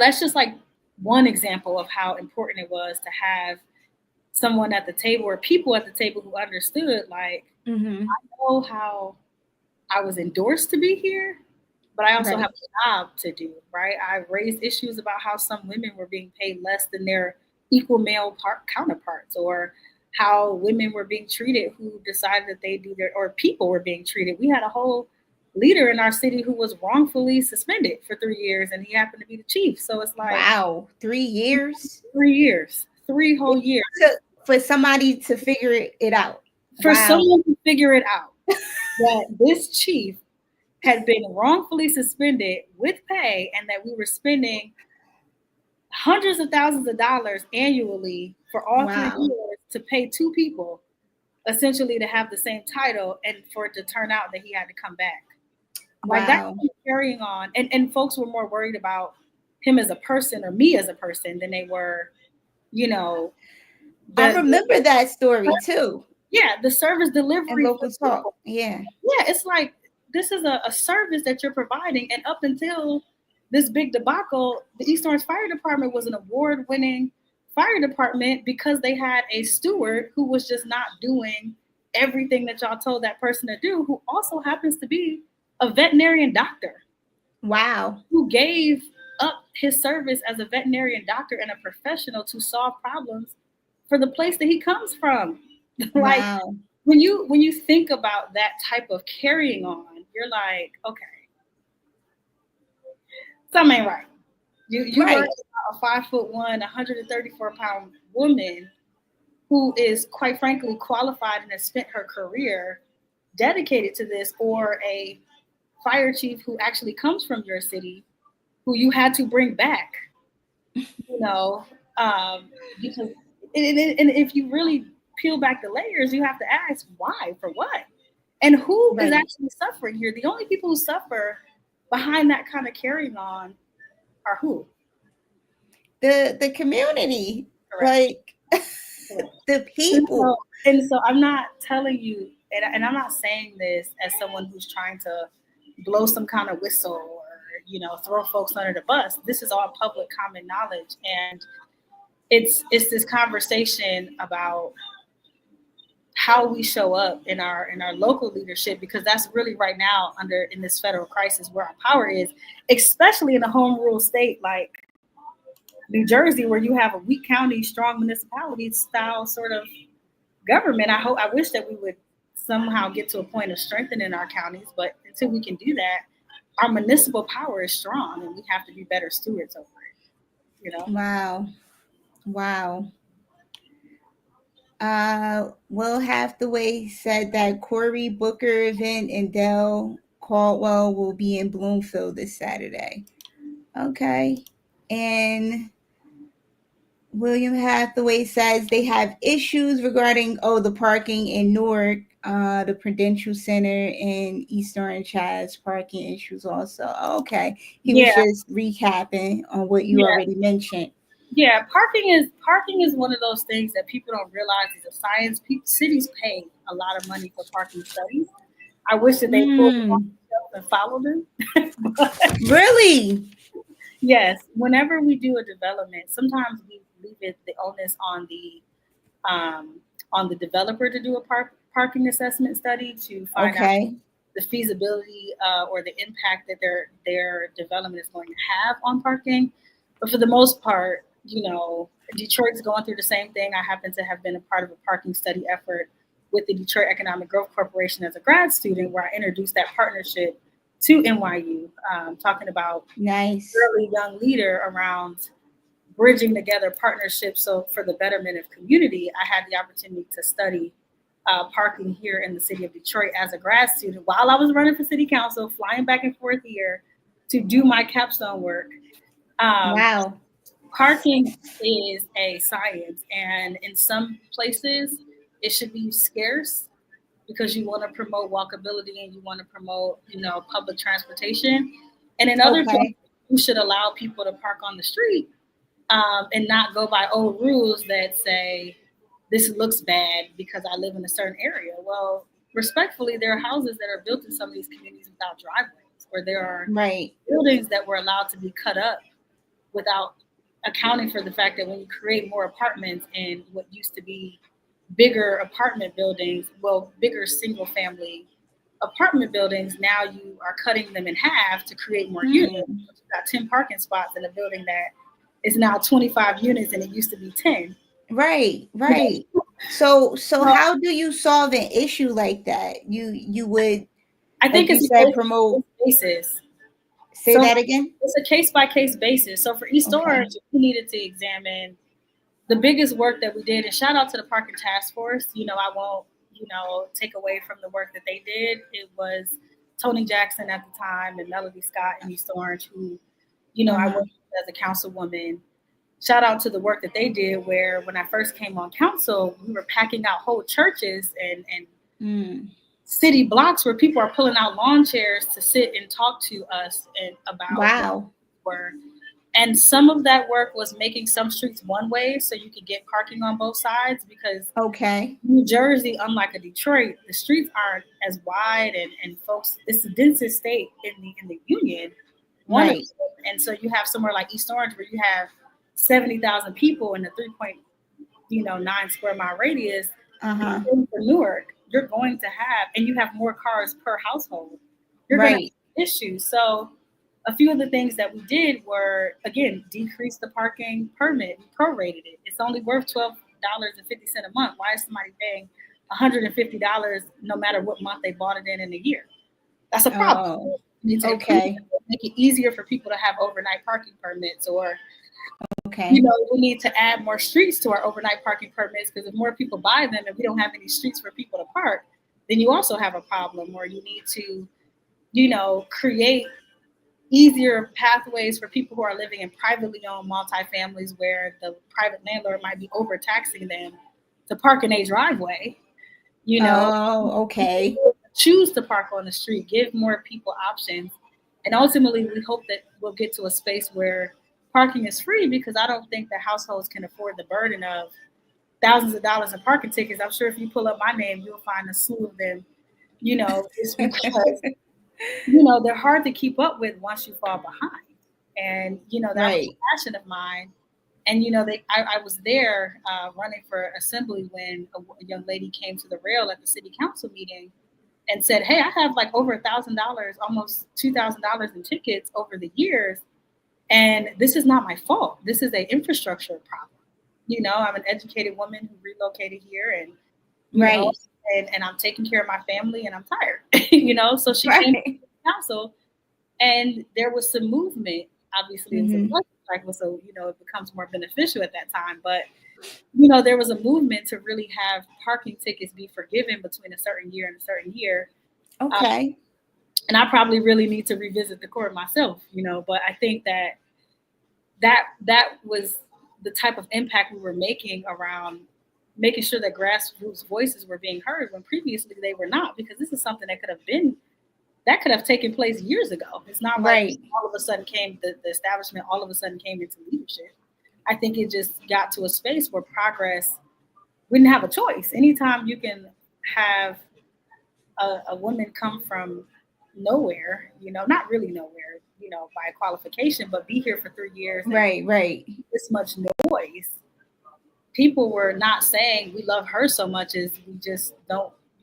that's just like one example of how important it was to have someone at the table or people at the table who understood, like, Mm-hmm. I know how I was endorsed to be here, but I also Right. have a job to do, right? I raised issues about how some women were being paid less than their equal male counterparts, or how women were being treated who decided that they do their, or people were being treated. We had a whole leader in our city who was wrongfully suspended for 3 years, and he happened to be the chief. So it's like Wow. 3 years 3 years, 3 whole years for somebody to figure it out. for Wow. someone to figure it out that this chief had been wrongfully suspended with pay, and that we were spending hundreds of thousands of dollars annually for all three Wow. years to pay two people essentially to have the same title, and for it to turn out that he had to come back. Like that Wow. carrying on. And folks were more worried about him as a person or me as a person than they were, you know, I the remember that story too yeah, the service in delivery for local talk. people. Yeah. Yeah, it's like this is a service that you're providing. And up until this big debacle, the East Orange Fire Department was an award-winning fire department because they had a steward who was just not doing everything that y'all told that person to do, who also happens to be a veterinarian doctor, Wow. who gave up his service as a veterinarian doctor and a professional to solve problems for the place that he comes from. Like, Wow. when you think about that type of carrying on, you're like, okay, something ain't right. You worry Right. about a 5'1", 134-pound woman who is quite frankly qualified and has spent her career dedicated to this, or a fire chief who actually comes from your city, who you had to bring back, you know, because and if you really peel back the layers, you have to ask why, for what, and who is Right. actually suffering here. The only people who suffer behind that kind of carrying on are who? The community. Correct. Like Correct. the And people. so, and so I'm not telling you, and I'm not saying this as someone who's trying to blow some kind of whistle, or throw folks under the bus. This is all public common knowledge, and it's this conversation about how we show up in our local leadership, because that's really right now in this federal crisis where our power is, especially in a home rule state like New Jersey, where you have a weak county, strong municipality style sort of government. I wish that we would somehow get to a point of strengthening our counties, but until we can do that, our municipal power is strong, and we have to be better stewards over it. Wow. Wow. Will Hathaway said that Cory Booker event and Dell Caldwell will be in Bloomfield this Saturday. Okay. And William Hathaway says they have issues regarding the parking in Newark. The Prudential Center and East Orange has parking issues also. Okay. He was Yeah, just recapping on what you yeah, already mentioned. yeah. Parking is one of those things that people don't realize is a science. Cities pay a lot of money for parking studies. I wish that they pulled them off Mm, the shelf and followed them. But really? yes, whenever we do a development, sometimes we leave it the onus on the developer to do a parking assessment study to find out Okay. the feasibility or the impact that their development is going to have on parking. But for the most part, Detroit's going through the same thing. I happen to have been a part of a parking study effort with the Detroit Economic Growth Corporation as a grad student, where I introduced that partnership to NYU, talking about Nice. early young leader around bridging together partnerships. So for the betterment of community, I had the opportunity to study parking here in the city of Detroit as a grad student while I was running for city council, flying back and forth here. to do my capstone work. Wow. Parking is a science, and in some places it should be scarce because you want to promote walkability and you want to promote, public transportation. And in other places, Okay. you should allow people to park on the street, and not go by old rules that say this looks bad because I live in a certain area. Well, respectfully, there are houses that are built in some of these communities without driveways, where there are Right. buildings that were allowed to be cut up without accounting for the fact that when you create more apartments in what used to be bigger apartment buildings, well, bigger single family apartment buildings, now you are cutting them in half to create more units. Mm. You've got 10 parking spots in a building that is now 25 units and it used to be 10. Right. You Right. know, So so how do you solve an issue like that? You would, I like think you it's a said, case promote. basis. Say So that again. it's a case by case basis. So for East Okay. Orange, we needed to examine the biggest work that we did, and shout out to the parking task force. I won't, take away from the work that they did. It was Tony Jackson at the time and Melody Scott in East Orange, who, I Uh-huh. worked with as a councilwoman. Shout out to the work that they did, where when I first came on council, we were packing out whole churches and Mm. city blocks where people are pulling out lawn chairs to sit and talk to us and about what Wow. were. And some of that work was making some streets one way so you could get parking on both sides, because Okay. New Jersey, unlike a Detroit, the streets aren't as wide, and folks, it's the densest state in the union, one of Right. them. And so you have somewhere like East Orange where you have 70,000 people in a 3.9 square mile radius. Uh-huh. For Newark, you're going to have, and you have more cars per household, you're going to Right. have issues. So a few of the things that we did were, again, decrease the parking permit. We prorated it. It's only worth $12.50 a month. Why is somebody paying $150 no matter what month they bought it in a year? That's a problem. Oh. We need to improve Okay. it, make it easier for people to have overnight parking permits, or Okay. we need to add more streets to our overnight parking permits, because if more people buy them and we don't have any streets for people to park, then you also have a problem. Or you need to, create easier pathways for people who are living in privately owned multifamilies where the private landlord might be overtaxing them to park in a driveway. You know, Oh, okay. choose to park on the street, give more people options. And ultimately, we hope that we'll get to a space where parking is free, because I don't think that households can afford the burden of thousands of dollars in parking tickets. I'm sure if you pull up my name, you'll find a slew of them, just because, they're hard to keep up with once you fall behind. And, that was Right. a passion of mine. And, I was there running for assembly when a young lady came to the rail at the city council meeting and said, "Hey, I have like over $1,000, almost $2,000 in tickets over the years, and this is not my fault. This is an infrastructure problem. I'm an educated woman who relocated here, and you know, Right. and I'm taking care of my family, and I'm tired. So she came to Right. the council, and there was some movement. Obviously, it was a Mm-hmm. budget cycle, so it becomes more beneficial at that time, but." There was a movement to really have parking tickets be forgiven between a certain year and a certain year. Uh, Okay. and I probably really need to revisit the court myself, but I think that was the type of impact we were making around making sure that grassroots voices were being heard when previously they were not, because this is something that could have taken place years ago. It's not like Right. all of a sudden the establishment all of a sudden came into leadership. I think it just got to a space where progress, we didn't have a choice. Anytime you can have a woman come from nowhere, not really nowhere, by qualification, but be here for 3 years and Right. Right. this much noise, people were not saying we love her so much as we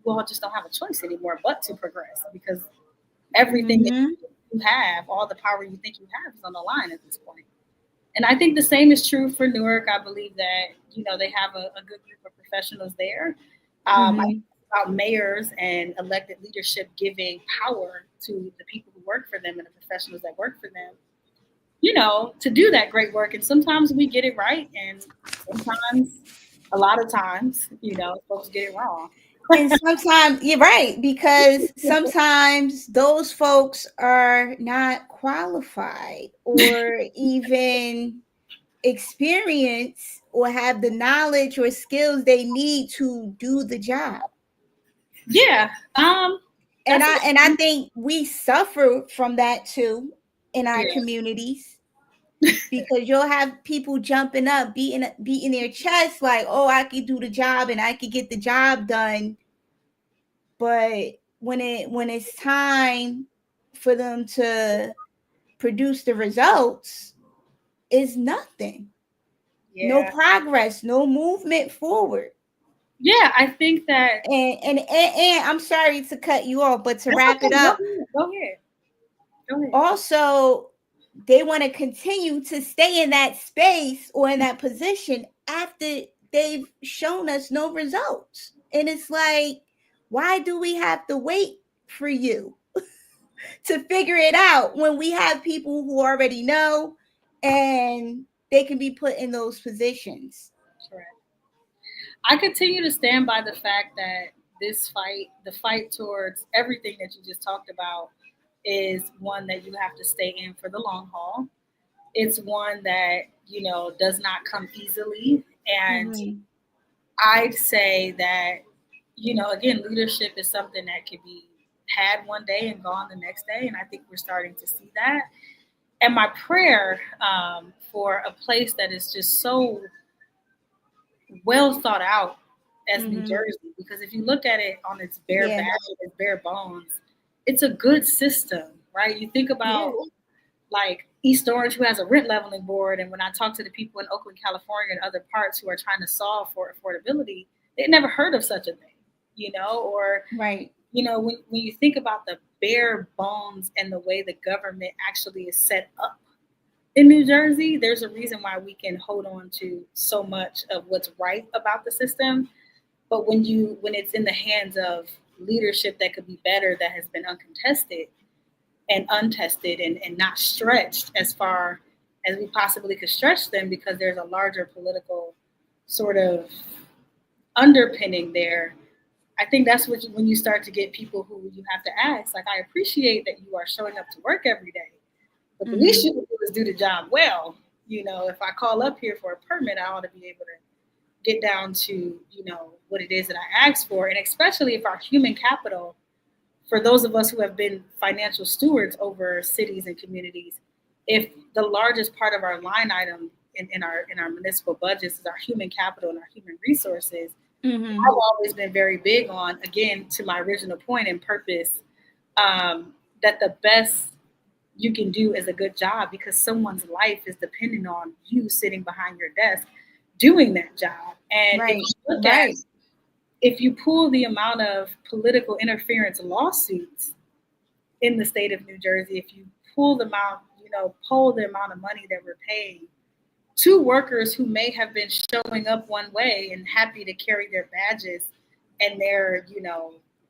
all just don't have a choice anymore but to progress, because everything that Mm-hmm. you have, all the power you think you have, is on the line at this point. And I think the same is true for Newark. I believe that, they have a good group of professionals there. I think Mm-hmm. about mayors and elected leadership giving power to the people who work for them and the professionals that work for them, to do that great work. And sometimes we get it right, and sometimes A lot of times, folks get it wrong. And sometimes you're right, because sometimes those folks are not qualified or even experience or have the knowledge or skills they need to do the job. Yeah. And I think we suffer from that too in our Yeah. communities, because you'll have people jumping up, beating their chest like, oh, I could do the job and I could get the job done. But when it's time for them to produce the results, it's nothing. No Yeah. progress, no movement forward. Yeah. I think that. And I'm sorry to cut you off, but to That's wrap it okay. Go up, ahead. Go ahead. Go ahead. also they want to continue to stay in that space or in that position after they've shown us no results. And it's like, why do we have to wait for you to figure it out when we have people who already know and they can be put in those positions? Correct. I continue to stand by the fact that this fight, the fight towards everything that you just talked about, is one that you have to stay in for the long haul. It's one that, does not come easily. And Mm-hmm. I'd say that, again, leadership is something that can be had one day and gone the next day. And I think we're starting to see that. And my prayer for a place that is just so well thought out as New Mm-hmm. Jersey, because if you look at it on its bare Yeah. back, its bare bones, it's a good system, right? You think Yeah. about like East Orange, who has a rent leveling board, and when I talk to the people in Oakland, California, and other parts who are trying to solve for affordability, they'd never heard of such a thing, or Right. when you think about the bare bones and the way the government actually is set up in New Jersey, there's a reason why we can hold on to so much of what's right about the system. But when it's in the hands of leadership that could be better, that has been uncontested and untested and not stretched as far as we possibly could stretch them, because there's a larger political sort of underpinning there. I think that's when you start to get people who you have to ask, like, I appreciate that you are showing up to work every day, but the least Mm-hmm. you can do is do the job well. If I call up here for a permit, I ought to be able to get down to, what it is that I asked for. And especially if our human capital, for those of us who have been financial stewards over cities and communities, if the largest part of our line item in our municipal budgets is our human capital and our human resources, Mm-hmm. I've always been very big on, again, to my original point and purpose, that the best you can do is a good job, because someone's life is dependent on you sitting behind your desk doing that job. And if Right. you look at, Right. if you pull the amount of political interference lawsuits in the state of New Jersey, if you pull them out, pull the amount of money that we're paying to workers who may have been showing up one way and happy to carry their badges and their,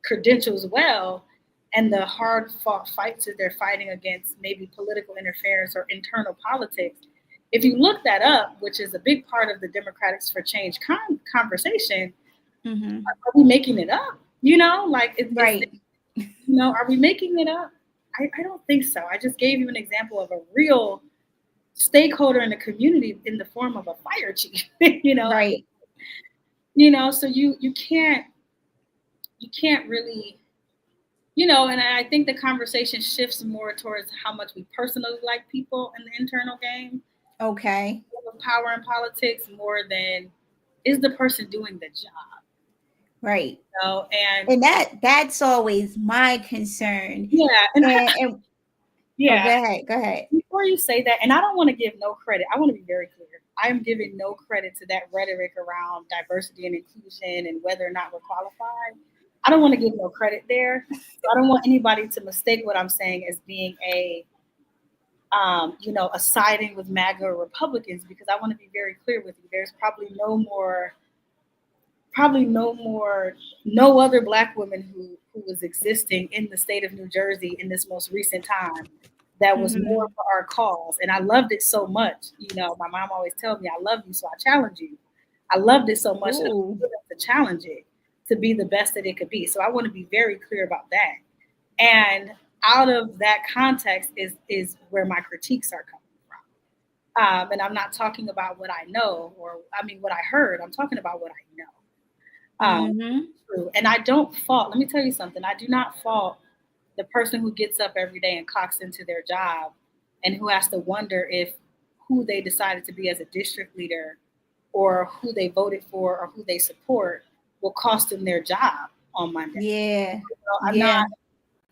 credentials well, and the hard fought fights that they're fighting against maybe political interference or internal politics. If you look that up, which is a big part of the Democrats for Change conversation, Mm-hmm. are we making it up? Like, Right. are we making it up? I don't think so. I just gave you an example of a real stakeholder in the community in the form of a fire chief. Right. So you can't really, and I think the conversation shifts more towards how much we personally like people in the internal game Okay. of power and politics, more than is the person doing the job. Right. And And that's always my concern. yeah, and And oh, yeah, go ahead. Go ahead. before you say that, and I don't want to give no credit, I want to be very clear. I am giving no credit to that rhetoric around diversity and inclusion and whether or not we're qualified. I don't want to give no credit there. So I don't want anybody to mistake what I'm saying as being a siding with MAGA or Republicans, because I want to be very clear with you. There's probably no other Black woman who was existing in the state of New Jersey in this most recent time that was more Mm-hmm. for our cause. And I loved it so much. My mom always tells me, I love you, so I challenge you. I loved it so much that I Ooh. was willing to challenge it to be the best that it could be. So I want to be very clear about that. And out of that context is where my critiques are coming from. And I'm not talking about what I know or I mean what I heard. I'm talking about what I know. Mm-hmm. True. And I don't fault. Let me tell you something. I do not fault the person who gets up every day and clocks into their job and who has to wonder if who they decided to be as a district leader or who they voted for or who they support will cost them their job on Monday. Yeah. I'm not Yeah.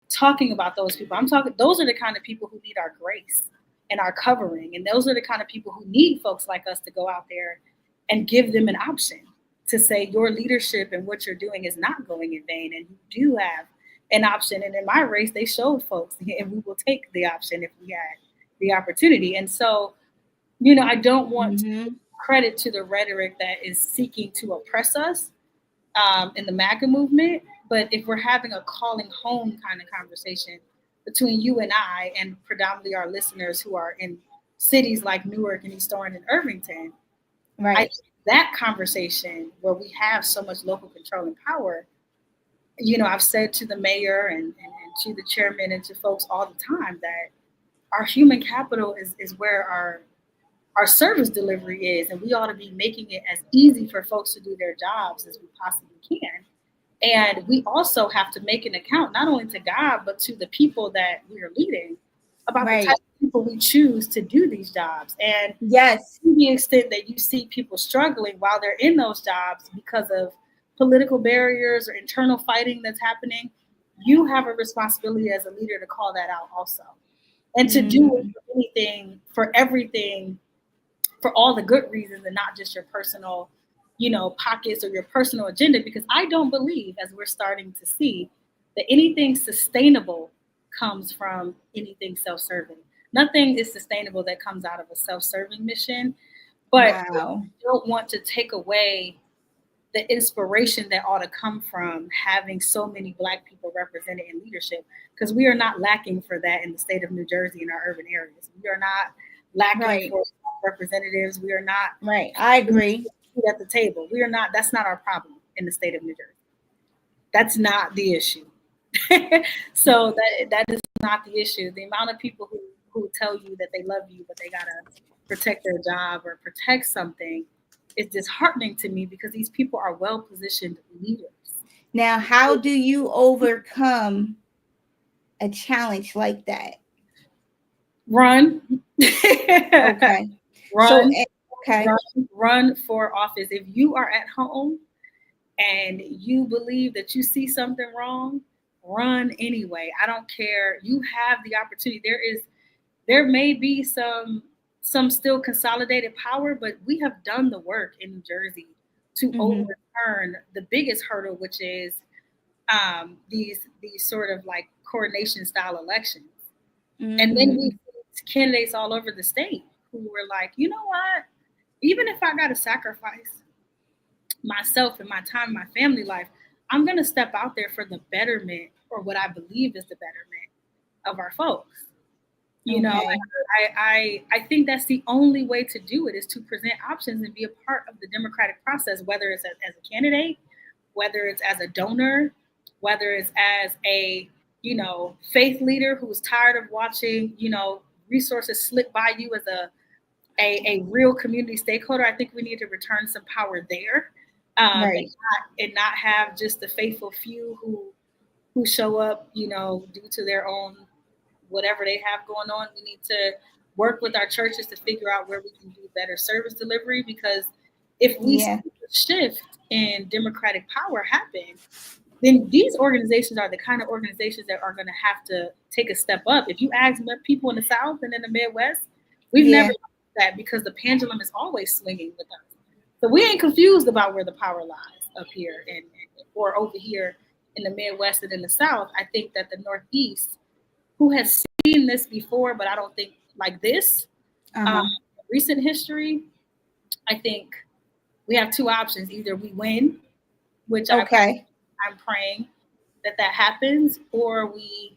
talking about those people. I'm talking, those are the kind of people who need our grace and our covering. And those are the kind of people who need folks like us to go out there and give them an option to say your leadership and what you're doing is not going in vain. And you do have an option. And in my race, they showed folks, and we will take the option if we had the opportunity. And so, I don't want to Mm-hmm. credit to the rhetoric that is seeking to oppress us in the MAGA movement. But if we're having a calling home kind of conversation between you and I, and predominantly our listeners who are in cities like Newark and East Orange and Irvington, I Right. think that conversation where we have so much local control and power, I've said to the mayor and to the chairman and to folks all the time that our human capital is where our service delivery is, and we ought to be making it as easy for folks to do their jobs as we possibly can. And we also have to make an account not only to God but to the people that we are leading about the type Right. of people we choose to do these jobs. And Yes. to the extent that you see people struggling while they're in those jobs because of political barriers or internal fighting that's happening, you have a responsibility as a leader to call that out also. And to do it Mm. for anything, for everything, for all the good reasons and not just your personal, pockets or your personal agenda. Because I don't believe, as we're starting to see, that anything sustainable comes from anything self-serving. Nothing is sustainable that comes out of a self-serving mission. But I Wow. don't want to take away the inspiration that ought to come from having so many Black people represented in leadership, because we are not lacking for that in the state of New Jersey in our urban areas. We are not lacking Right. for representatives. We are not Right. I agree. at the table. We are not. That's not our problem in the state of New Jersey. That's not the issue. So that is not the issue. The amount of people who tell you that they love you, but they gotta protect their job or protect something is disheartening to me, because these people are well positioned leaders. Now, how do you overcome a challenge like that? Run, Okay. So, run, okay. run, run for office. If you are at home and you believe that you see something wrong, run anyway. I don't care. You have the opportunity. There may be some still consolidated power, but we have done the work in New Jersey to Mm-hmm. overturn the biggest hurdle, which is these sort of like coordination style elections. And then we Mm-hmm. see candidates all over the state who were like, you know what? Even if I got to sacrifice myself and my time, my family life, I'm going to step out there for the betterment, or what I believe is the betterment of our folks. You know, Okay. I think that's the only way to do it, is to present options and be a part of the democratic process, whether it's as a candidate, whether it's as a donor, whether it's as a, faith leader who's tired of watching, resources slip by you as a real community stakeholder. I think we need to return some power there, Right. and not have just the faithful few who show up, due to their own whatever they have going on. We need to work with our churches to figure out where we can do better service delivery, because if we see Yeah. a shift in democratic power happen, then these organizations are the kind of organizations that are going to have to take a step up. If you ask people in the South and in the Midwest, we've never Yeah. done that, because the pendulum is always swinging with us. So we ain't confused about where the power lies up here and or over here in the Midwest and in the South. I think that the Northeast, who has seen this before, but I don't think like this, um, Uh-huh. recent history, I think we have two options. Either we win, which Okay. I'm praying that happens, or we,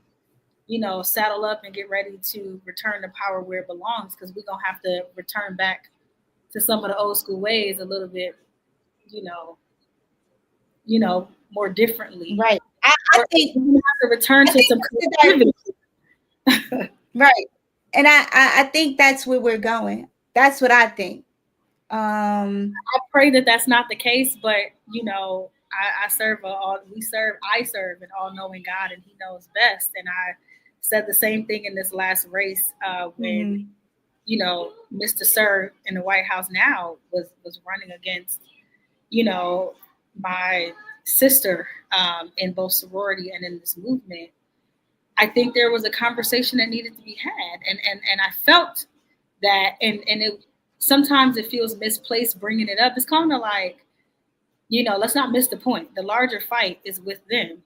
saddle up and get ready to return the power where it belongs, because we're going to have to return back to some of the old school ways a little bit you know, you know, more differently. Right. I Or think we have to return I to think some that's creativity. right. And I think that's where we're going. That's what I think. Um I pray that that's not the case, but you know, I serve I serve an all-knowing God, and He knows best. And I said the same thing in this last race when mhm. you know Mr. Sir in the White House now was running against you know my sister in both sorority and in this movement. I think there was a conversation that needed to be had, and I felt that, and it sometimes it feels misplaced bringing it up. It's kind of like let's not miss the point. The larger fight is with them,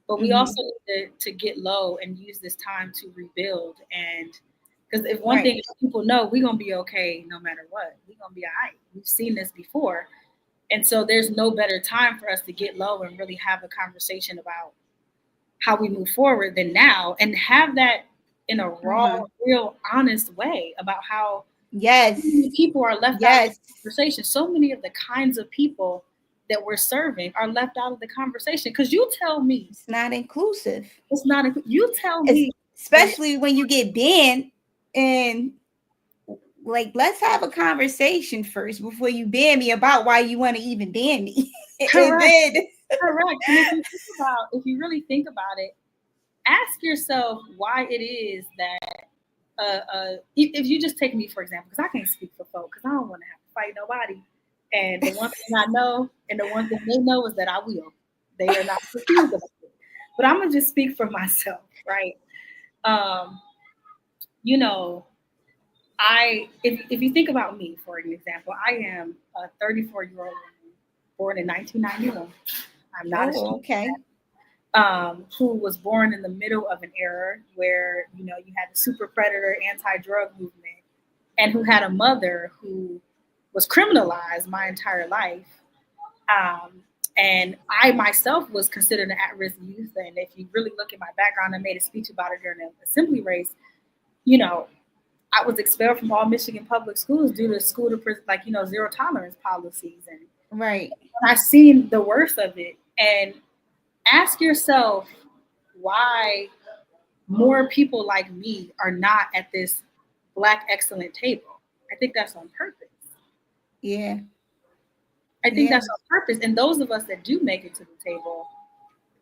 but we also Mhm. need to get low and use this time to rebuild. And because if one Right. thing people know, we're gonna be okay no matter what. We're gonna be all right. We've seen this before, and so there's no better time for us to get low and really have a conversation about how we move forward than now, and have that in a raw, Uh-huh. real, honest way about how Yes. so many people are left out of the Yes. conversation. So many of the kinds of people that we're serving are left out of the conversation. Because you tell me It's not inclusive. it's not. You tell Es- me that Especially when you get banned and like let's have a conversation first before you ban me about why you want to even ban me. And correct, then correct. And if you really think about it, ask yourself why it is that if you just take me for example, because I can't speak for folks, because I don't want to have to fight nobody. And the one thing I know, and the one thing they know, is that I will. They are not confused about it. But I'm gonna just speak for myself, right? Um, you know, if you think about me, for an example, I am a 34-year-old woman born in 1991. I'm not oh, ashamed okay. who was born in the middle of an era where you had the super predator anti-drug movement, and who had a mother who was criminalized my entire life. Um, and I myself was considered an at-risk youth. And if you really look at my background, I made a speech about it during the assembly race. You know, I was expelled from all Michigan public schools due to school to prison, like zero tolerance policies. And Right. I seen the worst of it. And ask yourself why more people like me are not at this Black excellent table. I think that's on purpose. Yeah. I think Yeah. that's on purpose. And those of us that do make it to the table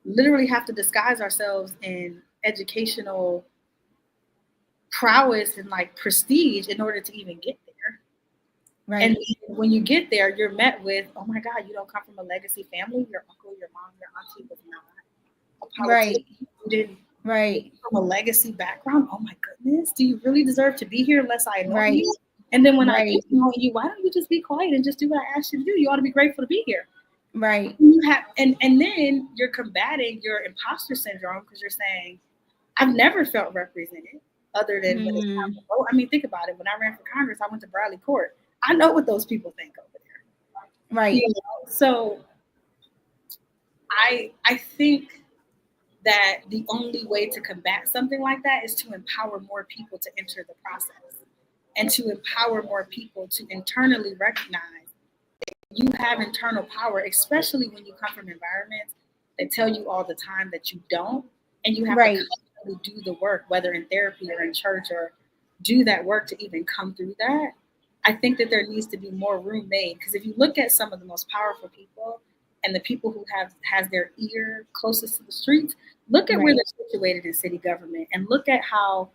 literally have to disguise ourselves in educational prowess and like prestige in order to even get there. And Right. when you get there, you're met with, oh my God, you don't come from a legacy family. Your uncle, your mom, your auntie was not a Right. politician. You didn't Right. from a legacy background. Oh my goodness, do you really deserve to be here unless I anoint Right. you? And then when I do Right. anoint you, why don't you just be quiet and just do what I asked you to do? You ought to be grateful to be here. Right. You have, and then you're combating your imposter syndrome because you're saying, I've never felt represented other than when it's time to Mm. vote. I mean, think about it. When I ran for Congress, I went to Bradley Court. I know what those people think over there. Right. So I think that the only way to combat something like that is to empower more people to enter the process, and to empower more people to internally recognize you have internal power, especially when you come from environments that tell you all the time that you don't, and you have to Right. constantly do the work, whether in therapy or in church, or do that work to even come through that. I think that there needs to be more room made, because if you look at some of the most powerful people and the people who has their ear closest to the streets, look at where Right. they're situated in city government, and look at how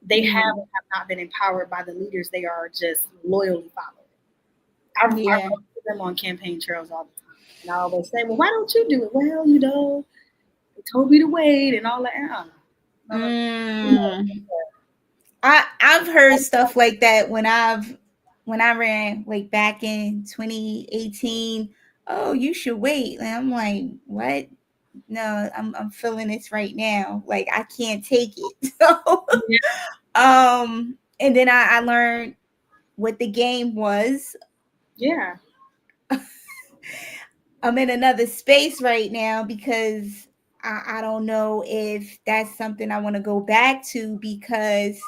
they have Mm. and have not been empowered by the leaders they are just loyally following. I Yeah. run into them on campaign trails all the time. And I always say, well, why don't you do it? Well, they told me to wait and all that. No, no, no. Mm. I've heard stuff like that when I ran like back in 2018. Oh, you should wait. And I'm like, what? No, I'm feeling this right now. Like I can't take it. So Yeah, and then I learned what the game was. yeah, I'm in another space right now because I don't know if that's something I want to go back to because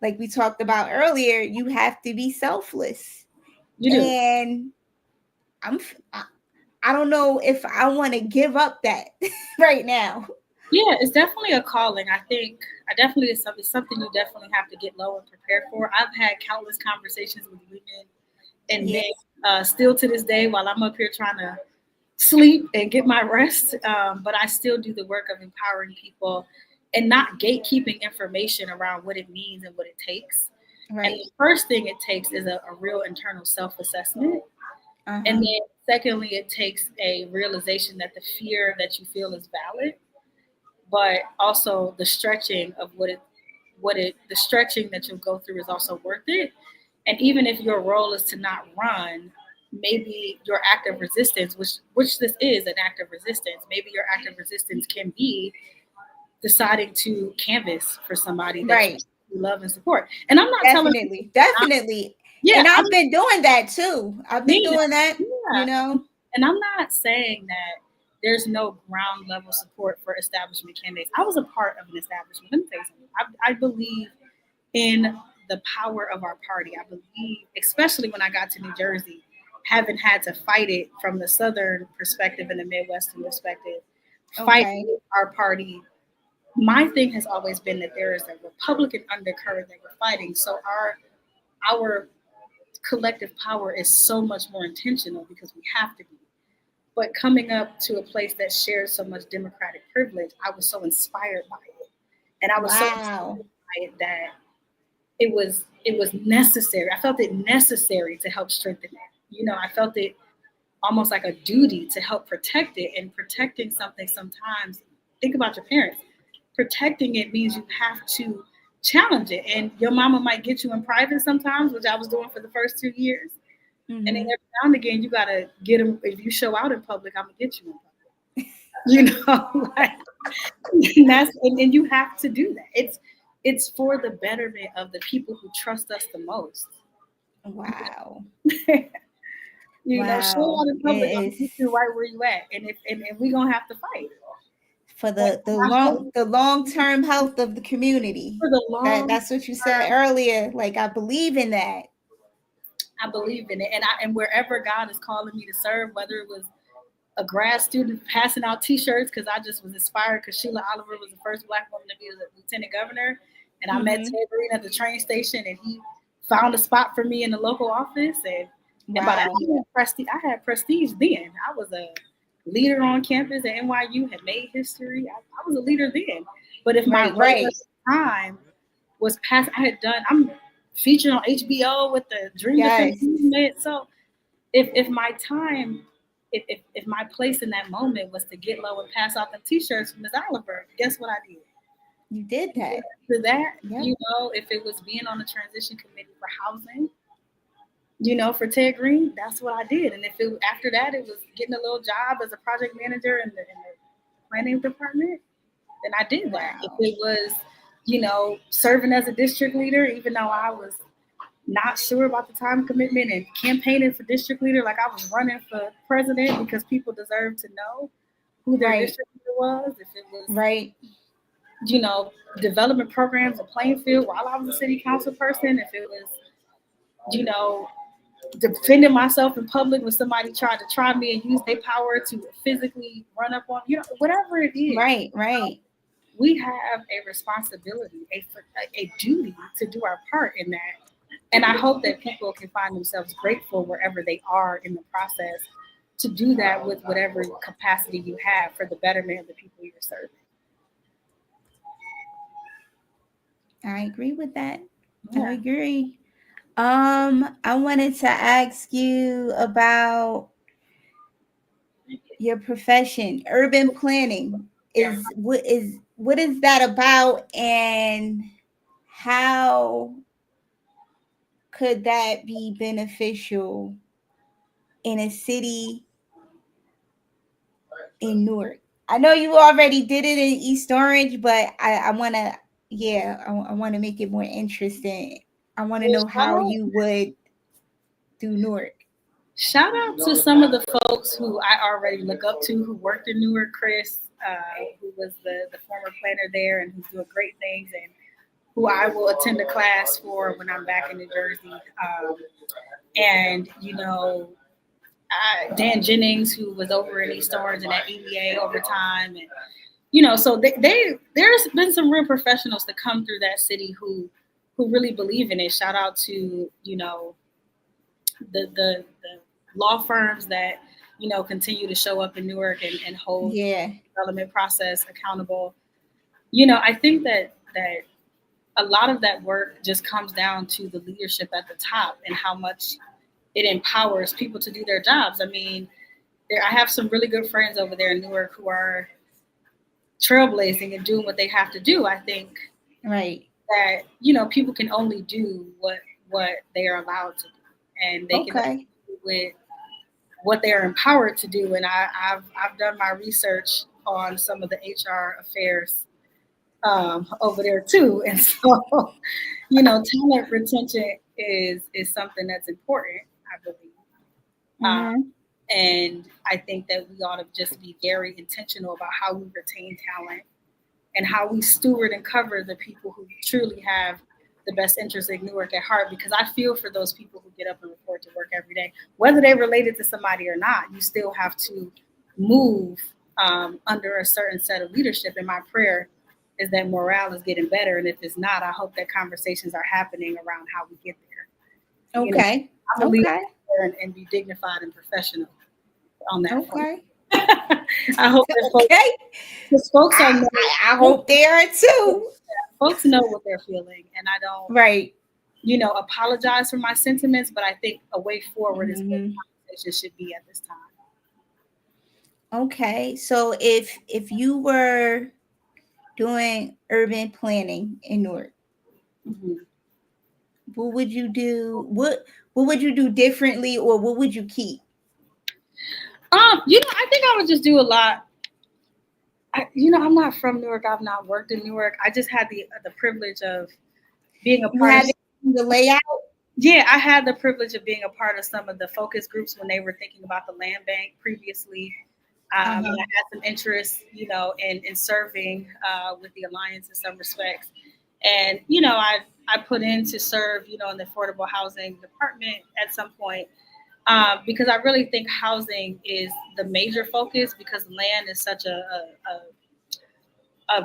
like we talked about earlier, you have to be selfless. you do. And I don't know if I want to give up that right now. Yeah, it's definitely a calling. I think I definitely it's something you definitely have to get low and prepare for. I've had countless conversations with women and Yeah, men, still to this day, while I'm up here trying to sleep and get my rest. But I still do the work of empowering people and not gatekeeping information around what it means and what it takes. And right. the first thing it takes is a real internal self assessment. And Uh-huh. then, secondly, it takes a realization that the fear that you feel is valid, but also the stretching of the stretching that you'll go through is also worth it. And even if your role is to not run, maybe your act of resistance, which this is an act of resistance, maybe your act of resistance can be deciding to canvas for somebody that Right. you love and support. And I'm not telling people Definitely. not, Definitely. yeah, And I've been doing that too. I've been yeah, doing that, you yeah. know. And I'm not saying that there's no ground level support for establishment candidates. I was a part of an establishment. Let me tell you something. I believe in the power of our party. I believe, especially when I got to New Jersey, having had to fight it from the Southern perspective and the Midwestern perspective, Okay. fighting our party. My thing has always been that there is a Republican undercurrent that we're fighting. So our collective power is so much more intentional because we have to be. But coming up to a place that shares so much democratic privilege, I was so inspired by it. And I was so inspired Wow. by it that it was necessary. I felt it necessary to help strengthen it. I felt it almost like a duty to help protect it. And protecting something sometimes, think about your parents. Protecting it means you have to challenge it. And your mama might get you in private sometimes, which I was doing for the first 2 years. And then Hmm. every now and again, you gotta get them. If you show out in public, I'm gonna get you in public. You know, like, and you have to do that. It's for the betterment of the people who trust us the most. Wow. Show Wow. out in It public, I'm gonna is get you right where you at, and we gonna have to fight. for And the long-term health of the community. for the long That's what you said term, earlier. Like I believe in that. I believe in it, and wherever God is calling me to serve, whether it was a grad student passing out T-shirts because I just was inspired because Sheila Oliver was the first Black woman to be the lieutenant governor, and I met Hmm. Ted Green at the train station, and he found a spot for me in the local office, and by that Wow. I had prestige then. I was a leader on campus at NYU, had made history. I was a leader then, but if my Right, role at right. the time was past, I'm featured on HBO with the Dream Defense Yes. Movement, so if my time if my place in that moment was to get low and pass out the t-shirts from Ms. Oliver, guess what I did? You did that. To that, Yep. if it was being on the transition committee for housing, for Ted Green, that's what I did. And if it after that it was getting a little job as a project manager in the planning department, then I did that. If Wow. it was, serving as a district leader, even though I was not sure about the time commitment and campaigning for district leader, like I was running for president because people deserve to know who their Right. district leader was. If it was, Right. you know, development programs in Plainfield while I was a city council person, if it was, you know, defending myself in public when somebody tried to try me and use their power to physically run up on, whatever it is, Right. Right. we have a responsibility, a duty to do our part in that. And I hope that people can find themselves grateful wherever they are in the process to do that with whatever capacity you have for the betterment of the people you're serving. I agree with that. I Yeah. agree. I wanted to ask you about your profession, urban planning. Yeah. What is that about, and how could that be beneficial in a city in Newark? I know you already did it in East Orange, but I want to, yeah, I want to make it more interesting. I want to Well, know how you would do Newark. shout out to some of the folks who I already look up to who worked in Newark, Chris, who was the former planner there and who's doing great things, and who I will attend a class for when I'm back in New Jersey. And, Dan Jennings, who was over in East Orange and at EDA over time, and so there's been some real professionals that come through that city who really believe in it. Shout out to the law firms that continue to show up in Newark and hold Yeah. the development process accountable. I think that a lot of that work just comes down to the leadership at the top and how much it empowers people to do their jobs. I mean, I have some really good friends over there in Newark who are trailblazing and doing what they have to do. I think Right. that people can only do what they are allowed to do, and they can only do with what they are empowered to do. And I've done my research on some of the HR affairs over there too, and so talent retention is something that's important, I believe. And I think that we ought to just be very intentional about how we retain talent and how we steward and cover the people who truly have the best interest in Newark at heart, because I feel for those people who get up and report to work every day, whether they're related to somebody or not. You still have to move under a certain set of leadership. And my prayer is that morale is getting better. And if it's not, I hope that conversations are happening around how we get there. Okay. I believe and be dignified and professional on that. Okay. I hope that folks are. I hope they are too. Folks know what they're feeling, and I don't, apologize for my sentiments. But I think a way forward is what the conversation should be at this time. Okay, so if you were doing urban planning in Newark, what would you do? What would you do differently, or what would you keep? I think I would just do a lot. I'm not from Newark. I've not worked in Newark. I just had the privilege of being a part of the layout. Yeah, I had the privilege of being a part of some of the focus groups when they were thinking about the land bank previously. And I had some interest, in serving with the Alliance in some respects. And, I put in to serve, in the affordable housing department at some point. Because I really think housing is the major focus, because land is such a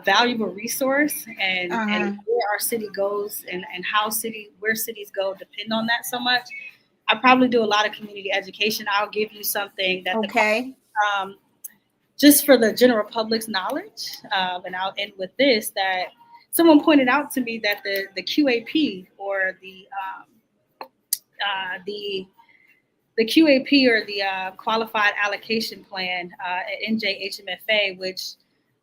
valuable resource, and where our city goes and where cities go depend on that so much. I probably do a lot of community education. I'll give you something that just for the general public's knowledge, and I'll end with this, that someone pointed out to me that the QAP or the QAP or the Qualified Allocation Plan at NJHMFA, which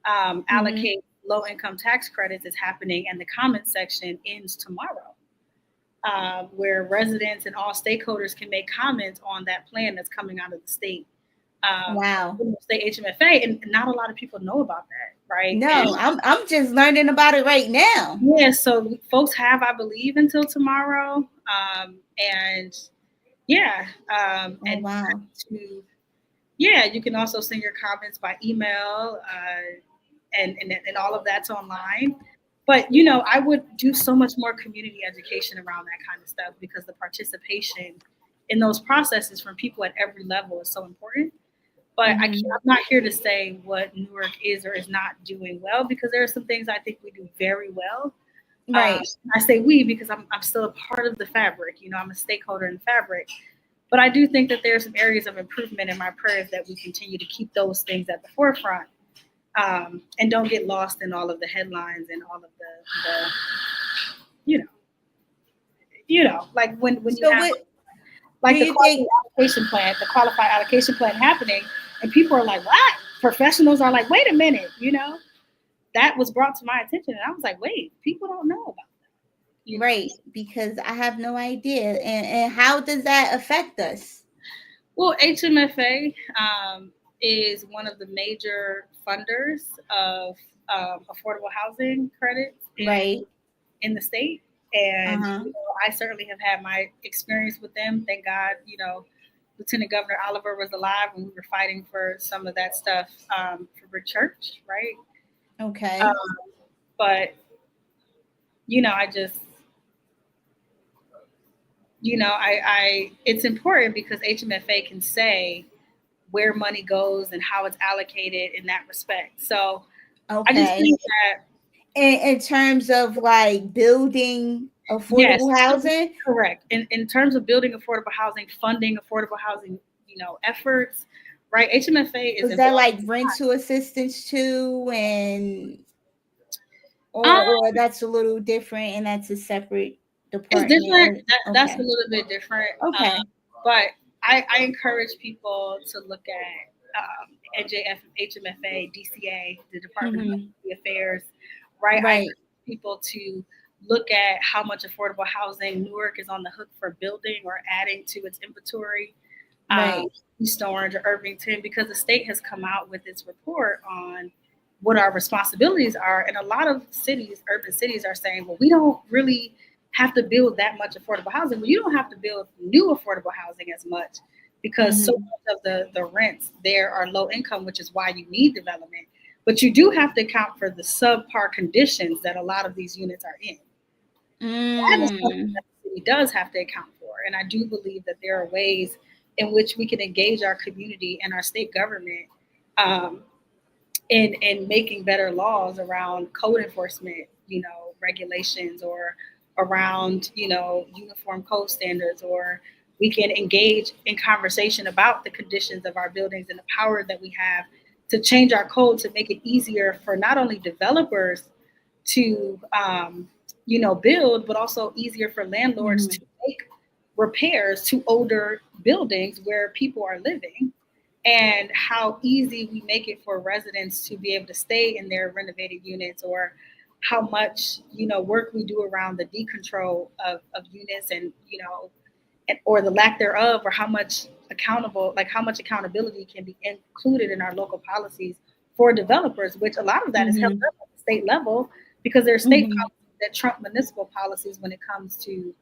allocate low-income tax credits, is happening, and the comment section ends tomorrow, where residents and all stakeholders can make comments on that plan that's coming out of the state. State HMFA, and not a lot of people know about that, right? No, I'm just learning about it right now. Yeah, so folks have, I believe, until tomorrow, and yeah, you can also send your comments by email, and all of that's online. But I would do so much more community education around that kind of stuff, because the participation in those processes from people at every level is so important. But I'm not here to say what Newark is or is not doing well, because there are some things I think we do very well. Right. I say we because I'm still a part of the fabric. I'm a stakeholder in the fabric. But I do think that there are some areas of improvement, in my prayers that we continue to keep those things at the forefront, and don't get lost in all of the headlines and all of the like when you have like the qualified allocation plan happening, and people are like, what? Professionals are like, wait a minute, that was brought to my attention, and I was like, wait, people don't know about that. Right, because I have no idea. And how does that affect us? Well, HMFA is one of the major funders of affordable housing credits in the state. And I certainly have had my experience with them. Thank God, Lieutenant Governor Oliver was alive when we were fighting for some of that stuff for Brick Church, right? Okay. But, I just, it's important because HMFA can say where money goes and how it's allocated in that respect. So I just Okay. think that In terms of like building yes, affordable housing, correct. In terms of building affordable housing, funding affordable housing, efforts, right? HMFA is was that involved. like rental assistance too, and Um, or that's a little different and that's a separate it's department? different. That's a Okay. little bit different. Okay. But I encourage people to look at NJF, HMFA, DCA, the Department of Mm-hmm. Community Affairs, right? I Right. encourage people to look at how much affordable housing Newark is on the hook for building or adding to its inventory. Right. East Orange or Irvington, because the state has come out with its report on what our responsibilities are. And a lot of cities, urban cities, are saying, well, we don't really have to build that much affordable housing. Well, you don't have to build new affordable housing as much because so Mm-hmm. much of the rents there are low income, which is why you need development. But you do have to account for the subpar conditions that a lot of these units are in. That is something Mm. that the city does have to account for. And I do believe that there are ways in which we can engage our community and our state government um, in making better laws around code enforcement, regulations, or around, uniform code standards, or we can engage in conversation about the conditions of our buildings and the power that we have to change our code to make it easier for not only developers to build, but also easier for landlords Mm-hmm. to make repairs to older buildings where people are living, and how easy we make it for residents to be able to stay in their renovated units, or how much work we do around the decontrol of units, or the lack thereof, or how much accountability can be included in our local policies for developers, which a lot of that is held Mm-hmm. up at the state level because there are state Mm-hmm. policies that trump municipal policies when it comes to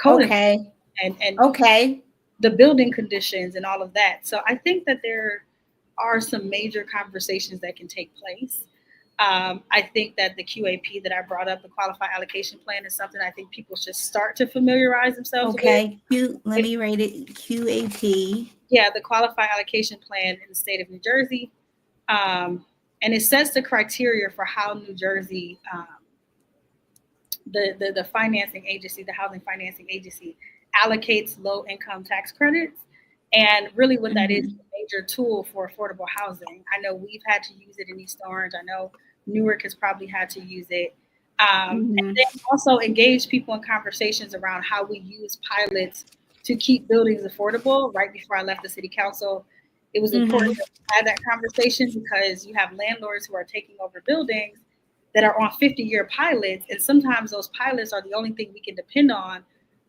code enforcement Okay. and Okay. the building conditions and all of that. So I think that there are some major conversations that can take place. I think that the QAP that I brought up, the Qualified Allocation Plan, is something I think people should start to familiarize themselves with. Okay. Let It, me rate it QAP. yeah, the Qualified Allocation Plan in the state of New Jersey. Um, and it sets the criteria for how New Jersey, the financing agency, the housing financing agency, allocates low income tax credits. And really, what that is Mm-hmm. a major tool for affordable housing. I know we've had to use it in East Orange. I know Newark has probably had to use it. And Mm-hmm. then also engage people in conversations around how we use pilots to keep buildings affordable. Right before I left the city council, it was important Mm-hmm. to have that conversation because you have landlords who are taking over buildings that are on 50-year pilots. And sometimes those pilots are the only thing we can depend on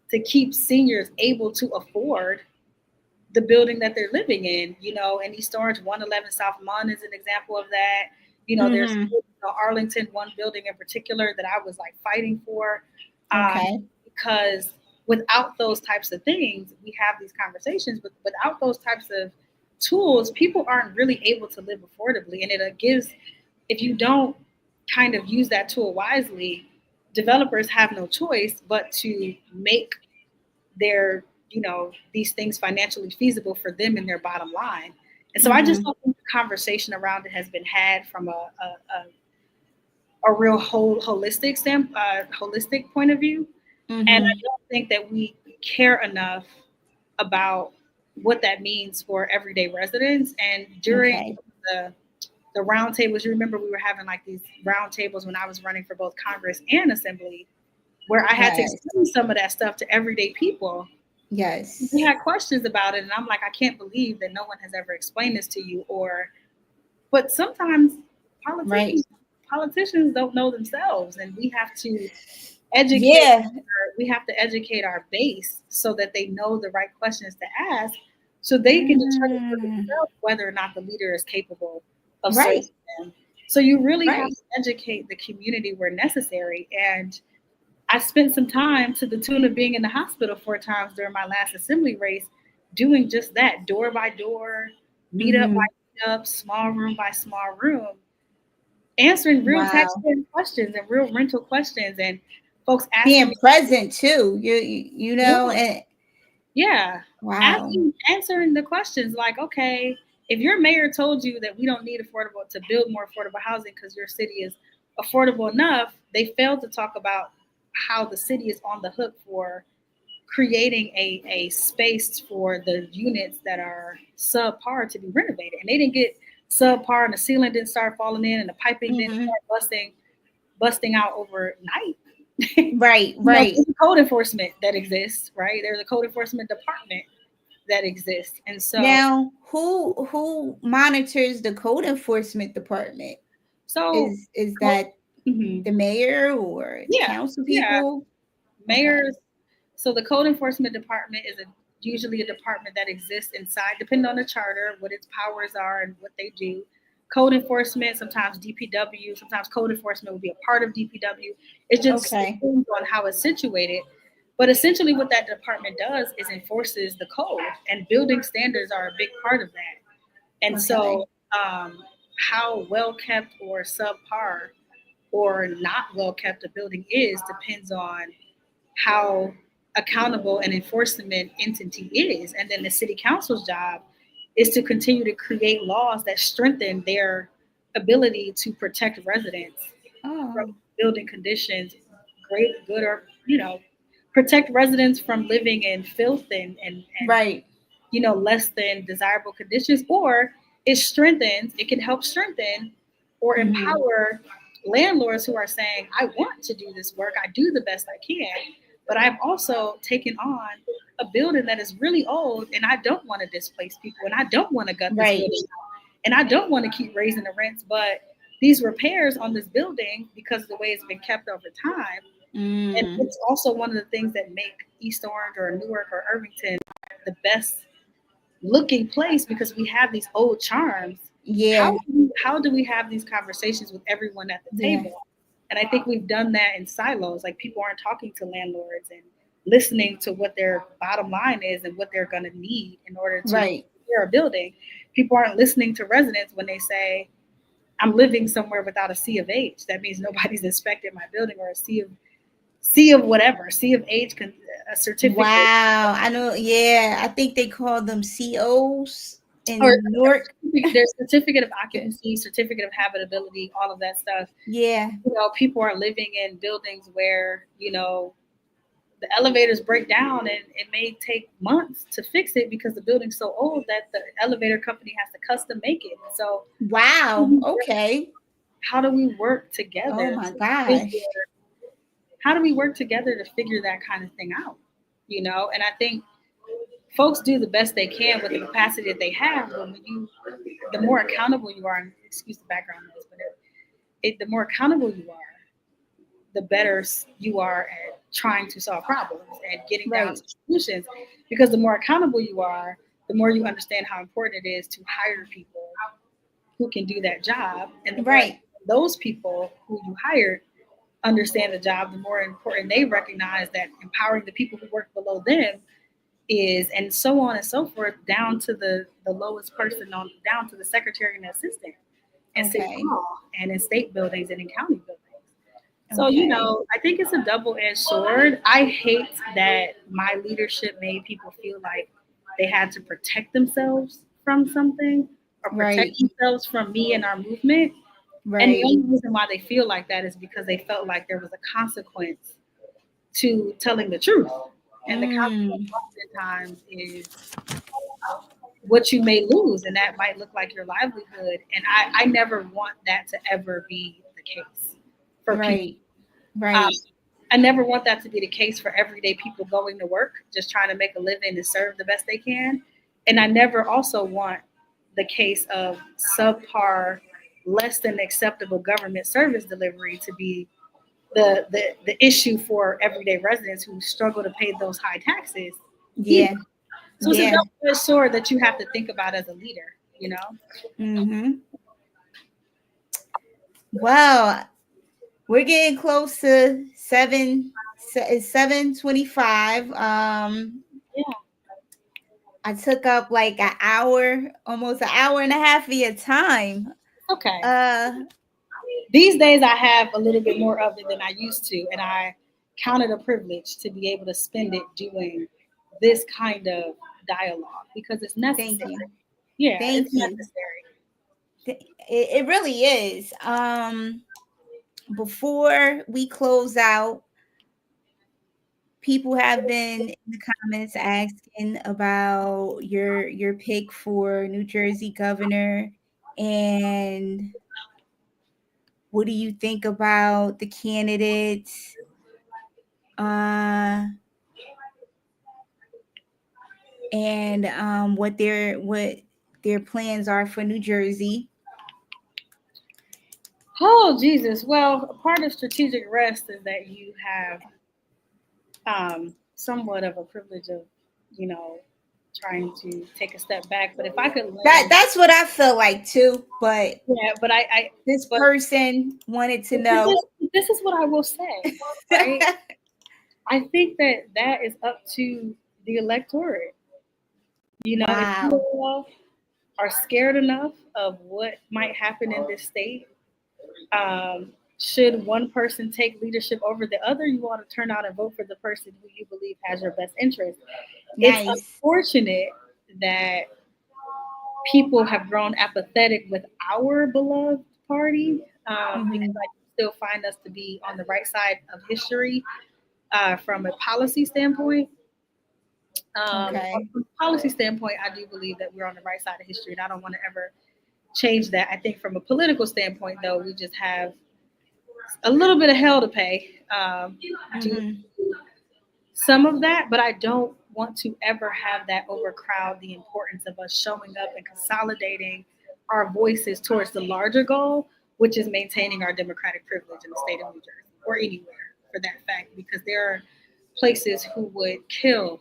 to keep seniors able to afford the building that they're living in. In East Orange, 111 South Munn is an example of that. There's Mm-hmm. Arlington, one building in particular that I was like fighting for, um, Okay. because without those types of things, we have these conversations, but without those types of tools, people aren't really able to live affordably. And it gives, if you don't kind of use that tool wisely, developers have no choice but to make their these things financially feasible for them and their bottom line. And so I just Mm-hmm. don't think the conversation around it has been had from a real holistic point of view. And I Mm-hmm. don't think that we care enough about what that means for everyday residents. And during Okay. the the roundtables, you remember we were having like these roundtables when I was running for both Congress and Assembly, where I had to Yes. explain some of that stuff to everyday people. We Yes. had questions about it, and I'm like, I can't believe that no one has ever explained this to you. But sometimes Right. politicians politicians don't know themselves, and educate Yeah. we have to educate our base so that they know the right questions to ask, so they can determine for Mm. themselves whether or not the leader is capable of serving Right. them. So you really have Right. to educate the community where necessary. And I spent some time to the tune of being in the hospital 4 times during my last assembly race, doing just that, door by door, meet up by Mm-hmm. meet up, small room by small room, answering real Wow. taxpayer questions and real rental questions, and folks asking Being me, present too. You yeah, know, and Yeah. Wow. Answering the questions like, okay, if your mayor told you that we don't need to build more affordable housing because your city is affordable enough, they failed to talk about how the city is on the hook for creating a space for the units that are subpar to be renovated. And they didn't get subpar and the ceiling didn't start falling in and the piping didn't Mm-hmm. start busting out overnight. Right, right. There's a code enforcement that exists, right? There's a code enforcement department that exists. And so Now, who monitors the code enforcement department? so Is code, that mhm. the mayor or Yeah, council yeah. people? Okay. Mayors. So the code enforcement department is usually a department that exists inside, depending on the charter, what its powers are and what they do. Code enforcement, sometimes DPW, sometimes code enforcement will be a part of DPW. It just Okay. depends on how it's situated. But essentially, what that department does is enforces the code, and building standards are a big part of that. And Okay. so, how well kept or subpar or not well kept a building is depends on how accountable an enforcement entity is. And then the city council's job is to continue to create laws that strengthen their ability to protect residents from Oh, building conditions, great, good, or, protect residents from living in filth and right. less than desirable conditions, or it can help strengthen or Mm-hmm. empower landlords who are saying, I want to do this work, I do the best I can, but I've also taken on a building that is really old and I don't want to displace people and I don't want to gut this Right. building out and I don't want to keep raising the rents, but these repairs on this building, because of the way it's been kept over time, and Mm. it's also one of the things that make East Orange or Newark or Irvington the best looking place because we have these old charms. Yeah. How do we have these conversations with everyone at the Yeah. table? And I think we've done that in silos. Like people aren't talking to landlords and listening to what their bottom line is and what they're going to need in order to Right. secure a building. People aren't listening to residents when they say, "I'm living somewhere without a C of H." That means nobody's inspected my building or a C of whatever, C of H, a certificate. Wow. I know. Yeah. I think they call them COs Or in Newark. there's certificate of Yeah. occupancy, certificate of habitability, all of that stuff. Yeah. People are living in buildings where the elevators break down and it may take months to fix it because the building's so old that the elevator company has to custom make it. So Wow. Okay. how do we work Oh together my to gosh. figure how do we work together to figure that kind of thing out? And I think folks do the best they can with the capacity that they have, but the more accountable you are, and excuse the background noise, but the more accountable you are, the better you are at trying to solve problems and getting down to Right. solutions. Because the more accountable you are, the more you understand how important it is to hire people who can do that job. And the more Right. those people who you hired understand the job, the more important they recognize that empowering the people who work below them is, and so on and so forth, down to the lowest person on down to the secretary and assistant in city Okay. hall and in state buildings and in county buildings. So, Okay. I think it's a double-edged sword. I hate that my leadership made people feel like they had to protect themselves from something or protect Right. themselves from me and our movement. And the Right. only reason why they feel like that is because they felt like there was a consequence to telling the truth. And the consequence Mm. oftentimes is what you may lose, and that might look like your livelihood. And I never want that to ever be the case for people. Right. Um, Right. I never want that to be the case for everyday people going to work, just trying to make a living and serve the best they can. And I never also want the case of subpar, less than acceptable government service delivery to be the issue for everyday residents who struggle to pay those high taxes either. Yeah. So it's a Yeah. double-edged sword that you have to think about as a leader. Mm-hmm. Well, we're getting close to it's 7:25. Yeah. I took up like an hour, almost an hour and a half of your time. Okay. Uh These days I have a little bit more of it than I used to, and I count it a privilege to be able to spend it doing this kind of dialogue because it's Thank necessary. you. Yeah, Thank it's you. necessary. It really is. Before we close out, people have been in the comments asking about your pick for New Jersey governor, and what do you think about the candidates, uh and what their plans are for New Jersey. Oh Jesus! Well, part of strategic rest is that you have somewhat of a privilege of, you know, trying to take a step back. But if I could learn, That's what I feel like too, but yeah. But this but person wanted to know. this is what I will say, right? I think that that is up to the electorate. You know, if you Wow. all are scared enough of what might happen in this state, should one person take leadership over the other, you ought to turn out and vote for the person who you believe has your best interest. It's Nice. unfortunate that people have grown apathetic with our beloved party because Hmm. I still find us to be on the right side of history from a policy standpoint. Okay. From a policy standpoint, I do believe that we're on the right side of history, and I don't want to ever change that. I think from a political standpoint, though, we just have a little bit of hell to pay due to Hmm. some of that, but I don't want to ever have that overcrowd the importance of us showing up and consolidating our voices towards the larger goal, which is maintaining our democratic privilege in the state of New Jersey or anywhere for that fact, because there are places who would kill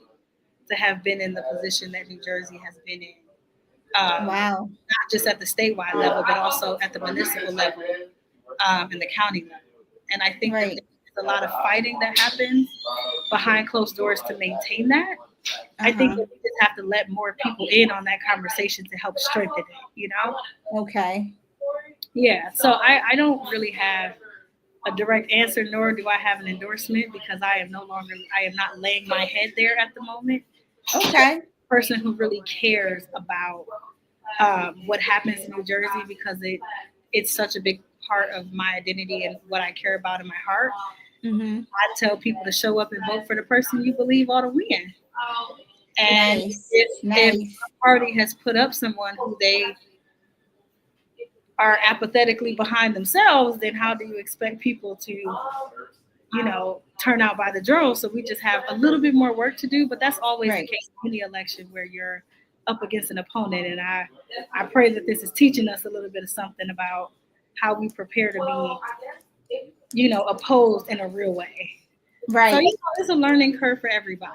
to have been in the position that New Jersey has been in, Wow. not just at the statewide level, but also at the municipal level and the county level. And I think that Right. there's a lot of fighting that happens behind closed doors to maintain that. I think Uh-huh. that we just have to let more people in on that conversation to help strengthen it, you know? Okay. Yeah. So I don't really have a direct answer, nor do I have an endorsement because I am not laying my head there at the moment. Okay. Person who really cares about what happens in New Jersey because it's such a big part of my identity and what I care about in my heart. Hmm. I tell people to show up and vote for the person you believe ought to win. And Nice. if Nice. a party has put up someone who they are apathetically behind themselves, then how do you expect people to, turn out by the drill? So we just have a little bit more work to do, but that's always the Right. case in any election where you're up against an opponent. And I pray that this is teaching us a little bit of something about how we prepare to be, opposed in a real way. So, Right. it's a learning curve for everybody,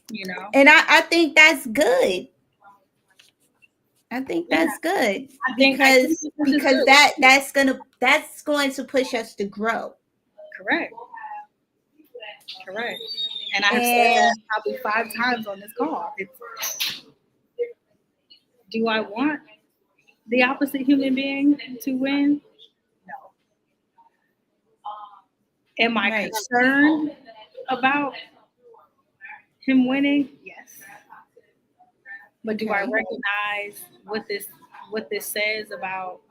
you know? And I think that's good. I think Yeah, that's good I think because that this is good. that's going to push us to grow. Correct. Correct. And I have said that And probably 5 times on this call. Do I want the opposite human being to win? No. Am I right. concerned about him winning? Yes. But do I Okay. recognize what this says about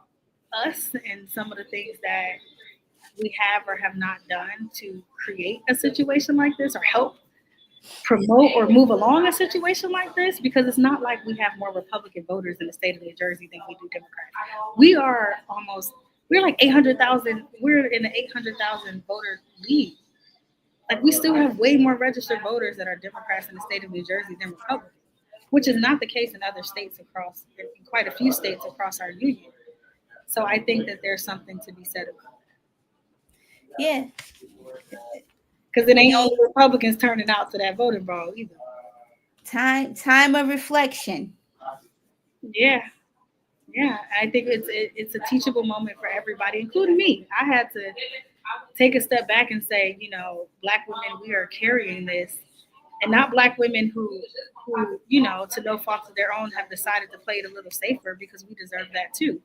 us and some of the things that we have or have not done to create a situation like this or help promote or move along a situation like this? Because it's not like we have more Republican voters in the state of New Jersey than we do Democrats. We're like 800,000, we're in the 800,000 voter lead. Like we still have way more registered voters that are Democrats in the state of New Jersey than Republicans, which is not the case in other states in quite a few states across our union. So I think that there's something to be said about Yeah. because it ain't The only Republicans turning out to that voting roll either. time of reflection. Yeah, yeah. I think it's a teachable moment for everybody, including me. I had to take a step back and say, Black women, we are carrying this, and not Black women who to no fault of their own, have decided to play it a little safer because we deserve that too.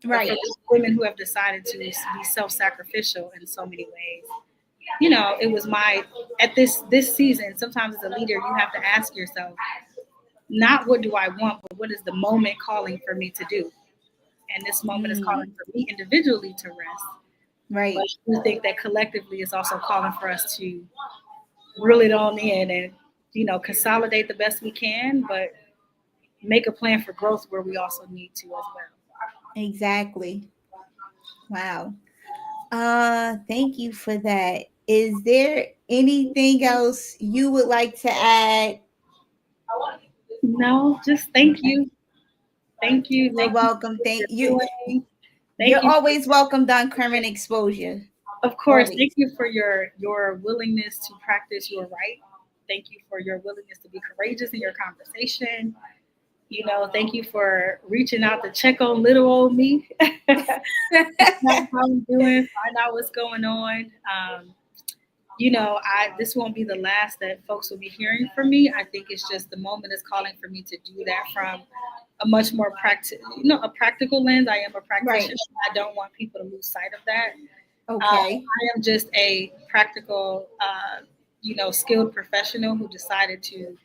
But for Right. women who have decided to be self-sacrificial in so many ways, it was at this season, sometimes as a leader, you have to ask yourself, not what do I want, but what is the moment calling for me to do? And this moment is calling for me individually to rest. Right. But we think that collectively it's also calling for us to reel it on in and, consolidate the best we can, but make a plan for growth where we also need to as well. Exactly. Wow. Thank you for that. Is there anything else you would like to add? No, just thank Okay. you. Thank you. You're Thank you for welcome. what Thank you. you're doing. You're Thank you. always welcomed on Current Exposure. Of course, thank Always. you for your willingness to practice your right. Thank you for your willingness to be courageous in your conversation. Thank you for reaching out to check on little old me. Find out how I'm doing, find out what's going on. I this won't be the last that folks will be hearing from me. I think it's just the moment is calling for me to do that from a much more a practical lens. I am a Right. practitioner. I don't want people to lose sight of that. Okay. I am just a practical, skilled professional who decided to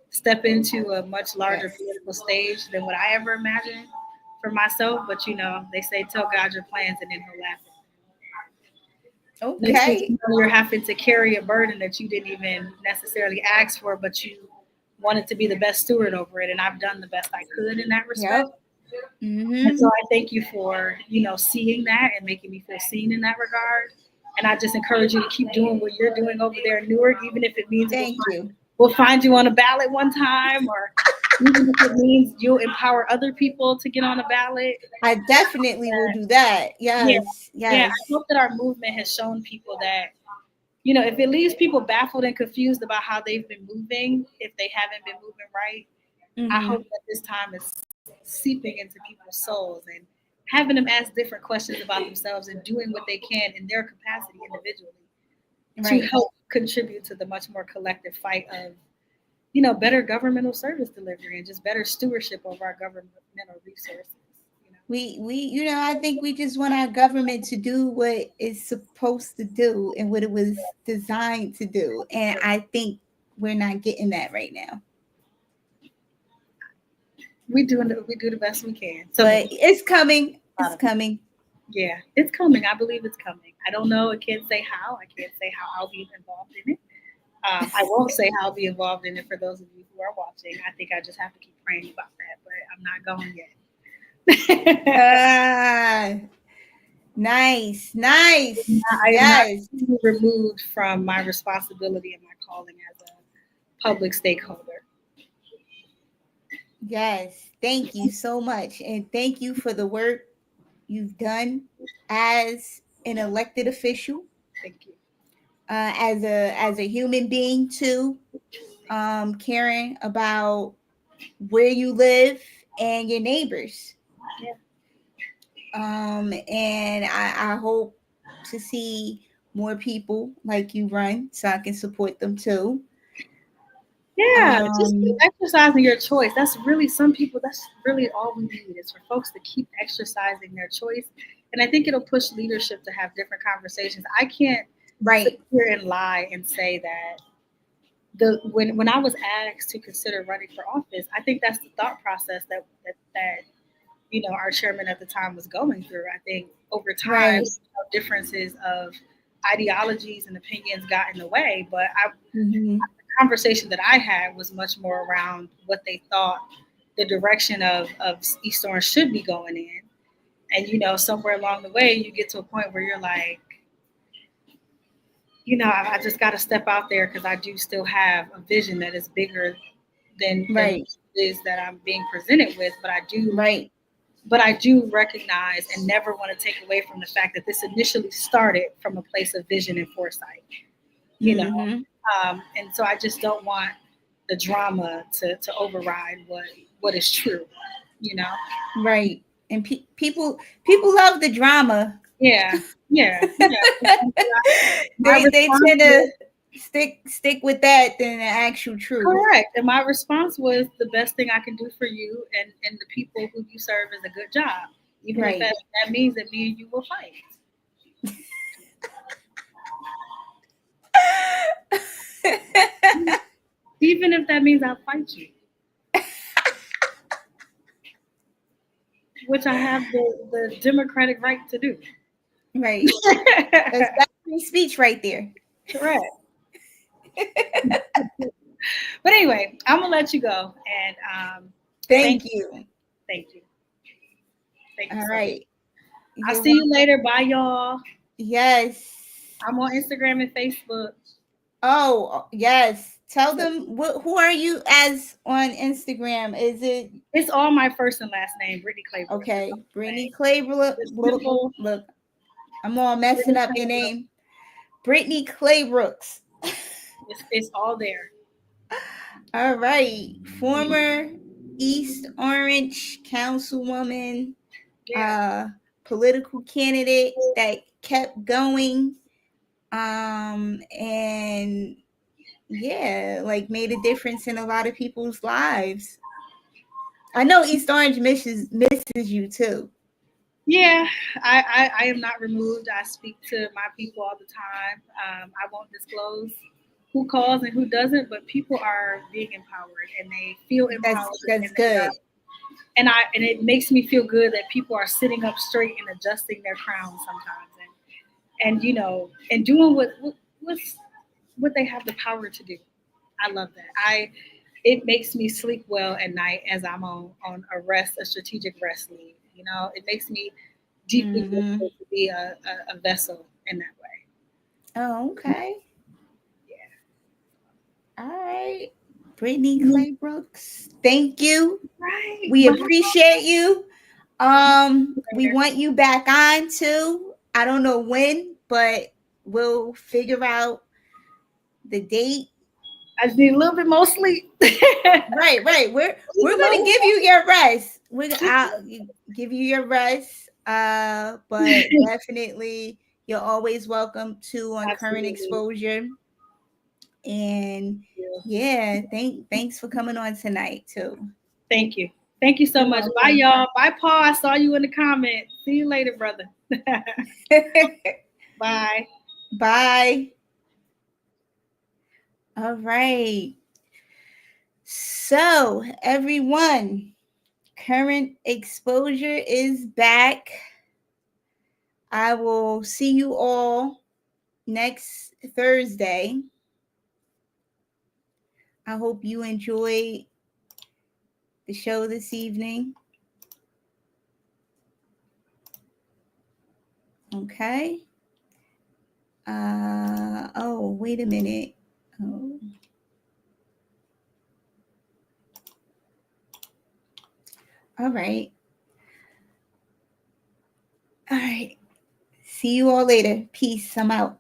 step into a much larger Yes. political stage than what I ever imagined for myself. But they say tell God your plans and then He'll laugh at you. Next thing Okay. you know, you're having to carry a burden that you didn't even necessarily ask for, but you wanted to be the best steward over it. And I've done the best I could in that respect. Yep. And so Mm-hmm. I thank you for, seeing that and making me feel seen in that regard. And I just encourage you to keep doing what you're doing over there in Newark, even if it means Thank you. we'll find you on a ballot one time, or even if it means you'll empower other people to get on a ballot. I definitely will do that. Yeah, Yes. yeah. Yes. I hope that our movement has shown people that, if it leaves people baffled and confused about how they've been moving, if they haven't been moving right, I Mm-hmm. hope that this time is seeping into people's souls and having them ask different questions about themselves and doing what they can in their capacity individually to Right. help contribute to the much more collective fight of, better governmental service delivery and just better stewardship of our governmental resources. I think we just want our government to do what it's supposed to do and what it was designed to do. And I think we're not getting that right now. We do the best we can. So But it's coming. It's coming. yeah, it's coming. I believe it's coming. I don't know. I can't say how. I can't say how I'll be involved in it. I won't say how I'll be involved in it for those of you who are watching. I think I just have to keep praying about that, but I'm not going yet. Ah, nice, nice. I am not Yes, removed from my responsibility and my calling as a public stakeholder. yes. Thank you so much. And thank you for the work you've done as an elected official, Thank you. as a human being too, caring about where you live and your neighbors. Yeah. And I hope to see more people like you run so I can support them too. Yeah, just keep Um, exercising your choice. That's really some people. That's really all we need is for folks to keep exercising their choice, and I think it'll push leadership to have different conversations. I can't sit right, here and lie and say that when I was asked to consider running for office, I think that's the thought process that our chairman at the time was going through. I think over time, right. differences of ideologies and opinions got in the way, but Hmm. conversation that I had was much more around what they thought the direction of East Orange should be going in. And somewhere along the way, you get to a point where you're like, I just got to step out there because I do still have a vision that is bigger than Right, it is that I'm being presented with. right. But I do recognize and never want to take away from the fact that this initially started from a place of vision and foresight. You know, Hmm. and so I just don't want the drama to override what is true. You know. Right. And people love the drama. Yeah. Yeah. Yeah. My They response tend to was stick with that than the actual truth. correct, and my response was the best thing I can do for you and the people who you serve is a good job, even if Right. that means that me and you will fight. Even if that means I'll fight you. Which I have the democratic right to do. Right. That's free speech right there. Correct. But anyway, I'm gonna let you go, and Thank you. thank you, thank you All so much. right. I'll You're see you later. Bye, y'all. Yes. I'm on Instagram and Facebook. Oh, yes. Tell them who are you as on Instagram? Is it It's all my first and last name, Brittany Claybrooks. okay? Brittany Claybrooks. Simple. Look, I'm all messing up your name. Brittany Claybrooks. It's all there. All right. Former East Orange Councilwoman, political candidate that kept going. And yeah, like made a difference in a lot of people's lives. I know East Orange misses you too. Yeah, I am not removed. I speak to my people all the time. I won't disclose who calls and who doesn't, but people are being empowered and they feel empowered. That's good. And it makes me feel good that people are sitting up straight and adjusting their crowns sometimes, and you know, and doing what they have the power to do. I love that. It makes me sleep well at night as I'm on a strategic rest leave. You know, it makes me deeply grateful to be a vessel in that way. Oh, okay. Yeah. All right. Brittany Claybrooks, thank you. Right. We appreciate you. We want you back on too. I don't know when, but we'll figure out the date. I just need a little bit more sleep. Right. We're gonna give you your rest. I'll give you your rest. But definitely you're always welcome to on Current Exposure. And yeah, thanks for coming on tonight too. Thank you. Thank you so much. Bye, y'all. Bye, Paul. I saw you in the comments. See you later, brother. Bye. Bye. All right. So, everyone, Current Exposure is back. I will see you all next Thursday. I hope you enjoyed the show this evening. Okay. Oh, wait a minute. Oh. All right. All right. See you all later. Peace. I'm out.